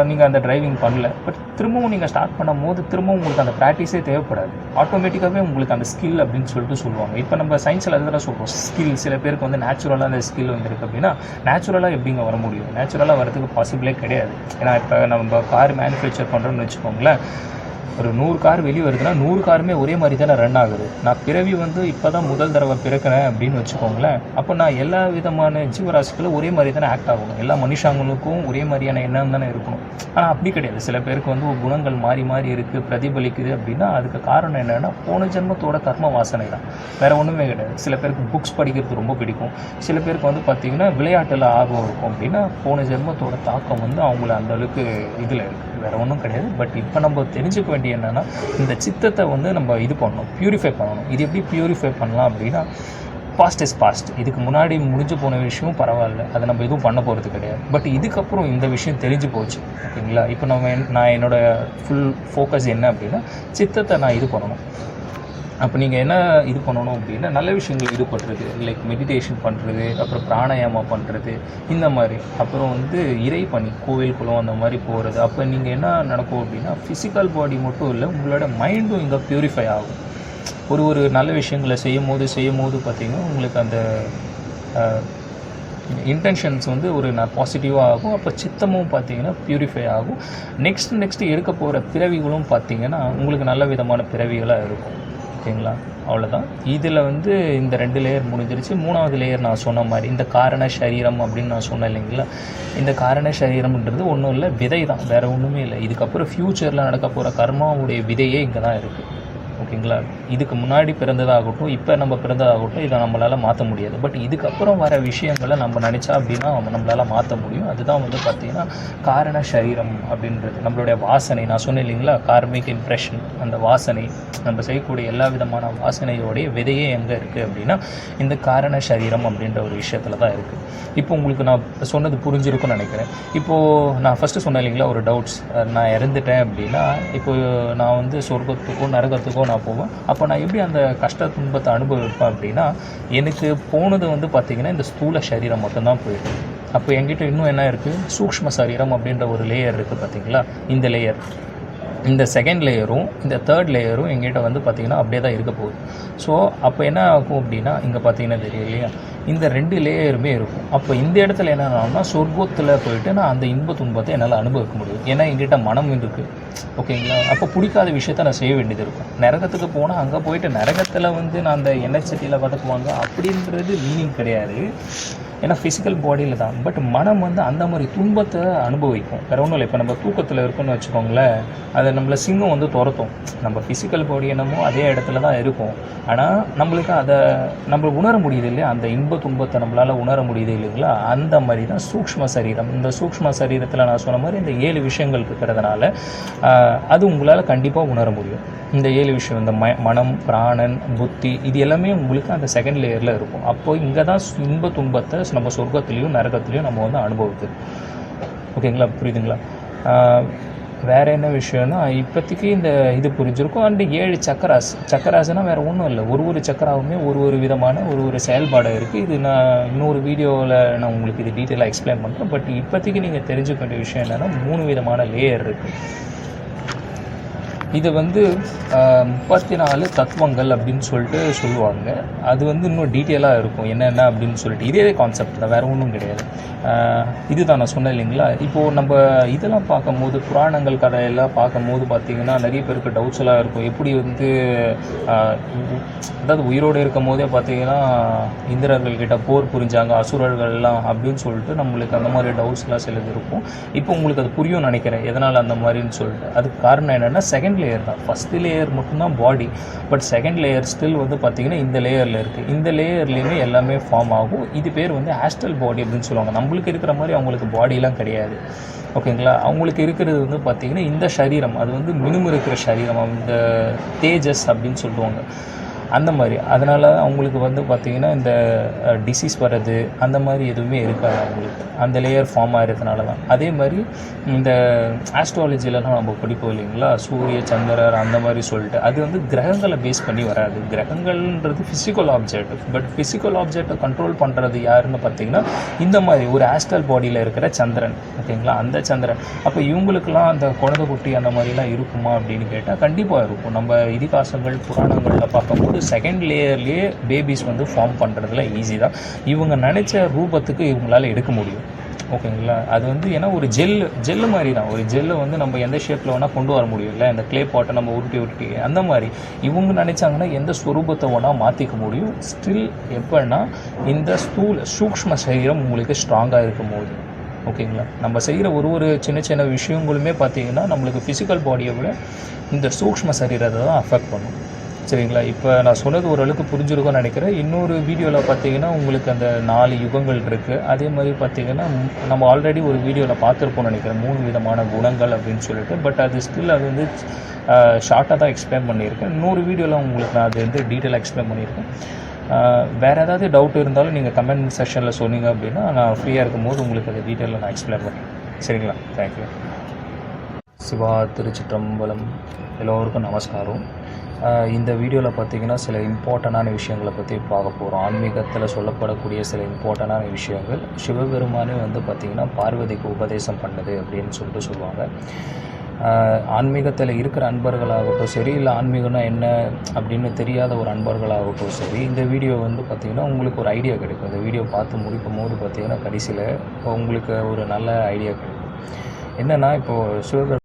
நீங்கள் அந்த டிரைவிங் பண்ணல. பட் திரும்பவும் நீங்கள் ஸ்டார்ட் பண்ணும் போது திரும்பவும் உங்களுக்கு அந்த ப்ராக்டிஸே தேவைப்படாது. ஆட்டோமேட்டிக்காகவே உங்களுக்கு அந்த ஸ்கில் அப்படின்னு சொல்லிட்டு சொல்லுவாங்க. இப்போ நம்ம சயின்ஸில் எதாவது சொல்கிறோம் ஸ்கில். சில பேருக்கு நேச்சுரலாக அந்த ஸ்கில் வந்துருக்கு அப்படின்னா நேச்சுரலாக எப்படிங்க வர முடியும்? நேச்சுரலாக வரதுக்கு பாசிபிளே கிடையாது. ஏன்னா இப்போ நம்ம கார் மேனுஃபேக்சர் பண்ணுறோன்னு வச்சுக்கோங்களேன், ஒரு 100 கார் வெளியே வருதுன்னா 100 காருமே ஒரே மாதிரி தானே ரன் ஆகுது. நான் பிறவி இப்போ தான் முதல் தடவை பிறக்கிறேன் அப்படின்னு வச்சுக்கோங்களேன், அப்போ நான் எல்லா விதமான ஜீவராசிகளும் ஒரே மாதிரி தானே ஆக்ட் ஆகணும். எல்லா மனுஷங்களுக்கும் ஒரே மாதிரியான எண்ணம் தானே இருக்கணும். ஆனால் அப்படி கிடையாது. சில பேருக்கு குணங்கள் மாறி மாறி இருக்குது, பிரதிபலிக்குது அப்படின்னா அதுக்கு காரணம் என்னென்னா போன ஜென்மத்தோட கர்ம வாசனை தான், வேறு ஒன்றுமே கிடையாது. சில பேருக்கு புக்ஸ் படிக்கிறது ரொம்ப பிடிக்கும், சில பேருக்கு பார்த்திங்கன்னா விளையாட்டில் ஆர்வம் இருக்கும் அப்படின்னா போன ஜென்மத்தோட தாக்கம் அவங்கள அந்தளவுக்கு இதில் இருக்குது, வேறு ஒன்றும் கிடையாது. பட் இப்போ நம்ம தெரிஞ்சுக்க வேண்டிய என்னென்னா இந்த சித்தத்தை நம்ம இது பண்ணணும், பியூரிஃபை பண்ணணும். இது எப்படி பியூரிஃபை பண்ணலாம் அப்படின்னா, பாஸ்ட் இஸ் பாஸ்ட். இதுக்கு முன்னாடி முடிஞ்சு போன விஷயம் பரவாயில்ல, அதை நம்ம எதுவும் பண்ண போகிறது கிடையாது. பட் இதுக்கப்புறம் இந்த விஷயம் தெரிஞ்சு போச்சு. ஓகேங்களா? இப்போ நான் என்னோடய ஃபுல் ஃபோக்கஸ் என்ன அப்படின்னா சித்தத்தை நான் இது பண்ணணும். அப்போ நீங்கள் என்ன இது பண்ணணும் அப்படின்னா நல்ல விஷயங்கள் ஈடுபடுறது, லைக் மெடிடேஷன் பண்ணுறது, அப்புறம் பிராணாயாமம் பண்ணுறது, இந்த மாதிரி. அப்புறம் இறை பணி, கோவில் குளம் அந்த மாதிரி போகிறது. அப்போ நீங்கள் என்ன நடக்கும் அப்படின்னா ஃபிசிக்கல் பாடி மட்டும் இல்லை, உங்களோட மைண்டும் இங்கே ப்யூரிஃபை ஆகும். ஒரு நல்ல விஷயங்களை செய்யும் போது பார்த்திங்கன்னா உங்களுக்கு அந்த இன்டென்ஷன்ஸ் ஒரு பாசிட்டிவாக ஆகும். அப்போ சித்தமும் பார்த்திங்கன்னா ப்யூரிஃபை ஆகும். நெக்ஸ்ட் எடுக்க போகிற பிறவிகளும் பார்த்திங்கன்னா உங்களுக்கு நல்ல விதமான பிறவிகளாக இருக்கும். ஓகேங்களா? அவ்வளோதான். இதில் இந்த 2 லேயர் முடிஞ்சிருச்சு. 3வது லேயர் நான் சொன்ன மாதிரி இந்த காரண சரீரம் அப்படின்னு நான் சொன்னேன் இல்லைங்களா, இந்த காரண சரீரம்ன்றது ஒன்றும் இல்லை, விதை தான், வேறு ஒன்றுமே இல்லை. இதுக்கப்புறம் ஃப்யூச்சரில் நடக்க போகிற கர்மாவுடைய விதையே இங்கே தான் இருக்குது. ஓகேங்களா? இதுக்கு முன்னாடி பிறந்ததாகட்டும், இப்போ நம்ம பிறந்ததாகட்டும், இதை நம்மளால் மாற்ற முடியாது. பட் இதுக்கப்புறம் வர விஷயங்களை நம்ம நினச்சா அப்படின்னா நம்மளால் மாற்ற முடியும். அதுதான் பார்த்திங்கன்னா காரண சரீரம் அப்படின்றது. நம்மளுடைய வாசனை, நான் சொன்னேன் இல்லைங்களா, கார்மிக் இம்ப்ரெஷன், அந்த வாசனை, நம்ம செய்யக்கூடிய எல்லா விதமான வாசனையோடைய விதையே எங்கே இருக்குது அப்படின்னா இந்த காரண சரீரம் அப்படின்ற ஒரு விஷயத்தில் தான் இருக்குது. இப்போ உங்களுக்கு நான் சொன்னது புரிஞ்சிருக்குன்னு நினைக்கிறேன். இப்போது நான் ஃபஸ்ட்டு சொன்னேன் இல்லைங்களா ஒரு டவுட்ஸ், நான் இறந்துட்டேன் அப்படின்னா இப்போ நான் சொர்க்கத்துக்கோ நரகத்துக்கோ நான் போவேன். அப்போ நான் எப்படி அந்த கஷ்ட துன்பத்தை அனுபவிப்பேன் அப்படின்னா எனக்கு போனது பார்த்திங்கன்னா இந்த ஸ்தூல சரீரம் மட்டும்தான் போயிட்டு. அப்போ என்கிட்ட இன்னும் என்ன இருக்குது, சூக்ஷ்ம சரீரம் அப்படின்ற ஒரு லேயர் இருக்குது பார்த்திங்களா. இந்த லேயர், இந்த செகண்ட் லேயரும் இந்த தேர்ட் லேயரும் எங்கிட்ட பார்த்திங்கன்னா அப்படியே தான் இருக்க போகுது. ஸோ அப்போ என்ன ஆகும் அப்படின்னா இங்கே பார்த்திங்கன்னா தெரியும் இல்லையா, இந்த 2 லேயருமே இருக்கும். அப்போ இந்த இடத்துல என்ன ஆகும்னா சொர்க்கத்தில் போயிட்டு நான் அந்த இன்ப துன்பத்தை என்னால் அனுபவிக்க முடியும். ஏன்னா எங்கிட்ட மனம் இருக்குது. ஓகேங்களா? அப்போ பிடிக்காத விஷயத்த நான் செய்ய வேண்டியது இருக்கும். நரகத்துக்கு போனால் அங்கே போயிட்டு நரகத்தில் நான் அந்த எண்ணெய் சட்டியில் வதக்குவாங்க அப்படின்றது மீனிங் கிடையாது. ஏன்னா ஃபிசிக்கல் பாடியில் தான். பட் மனம் வந்து அந்த மாதிரி துன்பத்தை அனுபவிக்கும். வேறு ஒன்றும் இல்லை. இப்போ நம்ம தூக்கத்தில் இருக்குன்னு வச்சுக்கோங்களேன், அதை நம்மளை சிங்கம் வந்து துரத்தும். நம்ம ஃபிசிக்கல் பாடி என்னமோ அதே இடத்துல தான் இருக்கும். ஆனால் நம்மளுக்கு அதை நம்மளுக்கு உணர முடியுது இல்லையா, அந்த இன்ப துன்பத்தை நம்மளால் உணர முடியுது இல்லைங்களா. அந்த மாதிரி தான் சூக்ஷ்ம சரீரம். இந்த சூக்ஷ்ம சரீரத்தில் நான் சொன்ன மாதிரி இந்த 7 விஷயங்கள் இருக்கிறதுனால அது உங்களால் கண்டிப்பாக உணர முடியும். இந்த 7 விஷயம், இந்த மனம், பிராணன், புத்தி, இது எல்லாமே உங்களுக்கு அந்த செகண்ட் லேயரில் இருக்கும். அப்போது இங்கே தான் இன்ப துன்பத்தை நம்ம சொர்க்கத்துலேயும் நரகத்துலேயும் நம்ம வந்து அனுபவித்து. ஓகேங்களா, புரியுதுங்களா? வேறு என்ன விஷயம்னா, இப்போதைக்கு இந்த இது புரிஞ்சிருக்கும். அண்டு 7 சக்கராஸ்னால் வேறு ஒன்றும் இல்லை. ஒரு சக்கராவுமே ஒரு விதமான ஒரு செயல்பாடு இருக்குது. இது நான் இன்னொரு வீடியோவில் நான் உங்களுக்கு இது டீட்டெயிலாக எக்ஸ்பிளைன் பண்ணுறேன். பட் இப்போதைக்கு நீங்கள் தெரிஞ்சுக்க வேண்டிய விஷயம் என்னென்னா, 3 விதமான லேயர் இருக்குது. இது வந்து 34 தத்துவங்கள் அப்படின்னு சொல்லிட்டு சொல்லுவாங்க. அது வந்து இன்னும் டீட்டெயிலாக இருக்கும் என்னென்ன அப்படின்னு சொல்லிட்டு. இதே கான்செப்ட் தான், வேறு ஒன்றும் கிடையாது. இதுதான் நான் சொன்னேன் இல்லைங்களா. இப்போது நம்ம இதெல்லாம் பார்க்கும்போது, புராணங்கள் கதையெல்லாம் பார்க்கும்போது பார்த்திங்கன்னா நிறைய பேருக்கு டவுட்ஸ் எல்லாம் இருக்கும். எப்படி வந்து அதாவது உயிரோடு இருக்கும் போதே பார்த்திங்கன்னா இந்திரர்கள்கிட்ட போர் புரிஞ்சாங்க அசுரர்கள்லாம் அப்படின்னு சொல்லிட்டு நம்மளுக்கு அந்த மாதிரி டவுட்ஸ்லாம் சிலது இருக்கும். இப்போ உங்களுக்கு அது புரியும் நினைக்கிறேன் எதனால் அந்த மாதிரின்னு சொல்லிட்டு. அதுக்கு காரணம் என்னென்னா, செகண்ட் லேயர் தான். ஃபஸ்ட்டு லேயர் மட்டும்தான் பாடி. பட் செகண்ட் லேயர் ஸ்டில் வந்து பார்த்திங்கன்னா இந்த லேயரில் இருக்குது. இந்த லேயர்லேயுமே எல்லாமே ஃபார்ம் ஆகும். இது பேர் வந்து ஆஸ்ட்ரல் பாடி அப்படின்னு சொல்லுவாங்க. நம்மளுக்கு இருக்கிற மாதிரி அவங்களுக்கு பாடியெலாம் கிடையாது. ஓகேங்களா. அவங்களுக்கு இருக்கிறது வந்து பார்த்திங்கன்னா இந்த சரீரம், அது வந்து மினுமு இருக்கிற சரீரம், இந்த தேஜஸ் அப்படின்னு சொல்லுவாங்க அந்த மாதிரி. அதனால் அவங்களுக்கு வந்து பார்த்திங்கன்னா இந்த டிசீஸ் வர்றது அந்த மாதிரி எதுவுமே இருக்காது அவங்களுக்கு, அந்த லேயர் ஃபார்ம் ஆகிறதுனால தான். அதே மாதிரி இந்த ஆஸ்ட்ராலஜிலலாம் நம்ம படிப்போம் இல்லைங்களா, சூரிய சந்திரர் அந்த மாதிரி சொல்லிட்டு, அது வந்து கிரகங்களை பேஸ் பண்ணி வராது. கிரகங்கள்ன்றது ஃபிசிக்கல் ஆப்ஜெக்ட். பட் ஃபிசிக்கல் ஆப்ஜெக்டை கண்ட்ரோல் பண்ணுறது யாருன்னு பார்த்திங்கன்னா இந்த மாதிரி ஒரு ஆஸ்ட்ரல் பாடியில் இருக்கிற சந்திரன். ஓகேங்களா, அந்த சந்திரன். அப்போ இவங்களுக்கெல்லாம் அந்த குழந்தை குட்டி அந்த மாதிரிலாம் இருக்குமா அப்படின்னு கேட்டால் கண்டிப்பாக இருக்கும். நம்ம இதிகாசங்கள் புராணங்களில் பார்க்கும்போது செகண்ட் லேயர்லேயே பேபிஸ் வந்து ஃபார்ம் பண்ணுறதுல ஈஸி தான். இவங்க நினச்ச ரூபத்துக்கு இவங்களால் எடுக்க முடியும். ஓகேங்களா. அது வந்து ஏன்னா ஒரு ஜெல்லு மாதிரி தான். ஒரு ஜெல்லை வந்து நம்ம எந்த ஷேப்பில் வேணால் கொண்டு வர முடியும் இல்லை, இந்த க்ளே பாட்டை நம்ம உருட்டி அந்த மாதிரி இவங்க நினச்சாங்கன்னா எந்த ஸ்வரூபத்தை வேணால் மாற்றிக்க முடியும். ஸ்டில் எப்போன்னா இந்த சூக்ஷ்ம சரீரம் உங்களுக்கு ஸ்ட்ராங்காக இருக்கும் போது. ஓகேங்களா. நம்ம செய்கிற ஒரு சின்ன விஷயங்களுமே பார்த்திங்கன்னா நம்மளுக்கு ஃபிசிக்கல் பாடியை விட இந்த சூக்ஷ்ம சரீரத்தை தான் அஃபெக்ட் பண்ணும். சரிங்களா. இப்போ நான் சொன்னது ஓரளவுக்கு புரிஞ்சிருக்கும்னு நினைக்கிறேன். இன்னொரு வீடியோவில் பார்த்தீங்கன்னா உங்களுக்கு அந்த 4 யுகங்கள் இருக்குது. அதே மாதிரி பார்த்திங்கன்னா நம்ம ஆல்ரெடி ஒரு வீடியோவில் பார்த்துருப்போம்னு நினைக்கிறேன், 3 விதமான குணங்கள் அப்படின்னு சொல்லிட்டு. பட் அது ஸ்டில் அது வந்து ஷார்ட்டாக தான் எக்ஸ்பிளைன் பண்ணியிருக்கேன். இன்னொரு வீடியோவில் உங்களுக்கு நான் அது வந்து டீட்டெயிலாக எக்ஸ்பிளைன் பண்ணியிருக்கேன். வேறு ஏதாவது டவுட் இருந்தாலும் நீங்கள் கமெண்ட் செக்ஷனில் சொன்னீங்க அப்படின்னா நான் ஃப்ரீயாக இருக்கும்போது உங்களுக்கு அது டீட்டெயிலாக நான் எக்ஸ்பிளைன் பண்ணுறேன். சரிங்களா. தேங்க்யூ. சிவா திருச்சிற்றம்பலம். எல்லோருக்கும் நமஸ்காரம். இந்த வீடியோவில் பார்த்திங்கன்னா சில இம்பார்ட்டண்டான விஷயங்களை பற்றி பார்க்க போகிறோம். ஆன்மீகத்தில் சொல்லப்படக்கூடிய சில இம்பார்ட்டண்டான விஷயங்கள். சிவபெருமானே வந்து பார்த்திங்கன்னா பார்வதிக்கு உபதேசம் பண்ணது அப்படின்னு சொல்லிட்டு சொல்லுவாங்க. ஆன்மீகத்தில் இருக்கிற அன்பர்களாகட்டும் சரி, இல்லை ஆன்மீகம்னா என்ன அப்படின்னு தெரியாத ஒரு அன்பர்களாகட்டும் சரி, இந்த வீடியோ வந்து பார்த்திங்கன்னா உங்களுக்கு ஒரு ஐடியா கிடைக்கும். இந்த வீடியோ பார்த்து முடிக்கும் போது பார்த்திங்கன்னா கடைசியில் உங்களுக்கு ஒரு நல்ல ஐடியா கிடைக்கும். என்னென்னா, இப்போது சிவபெருமான்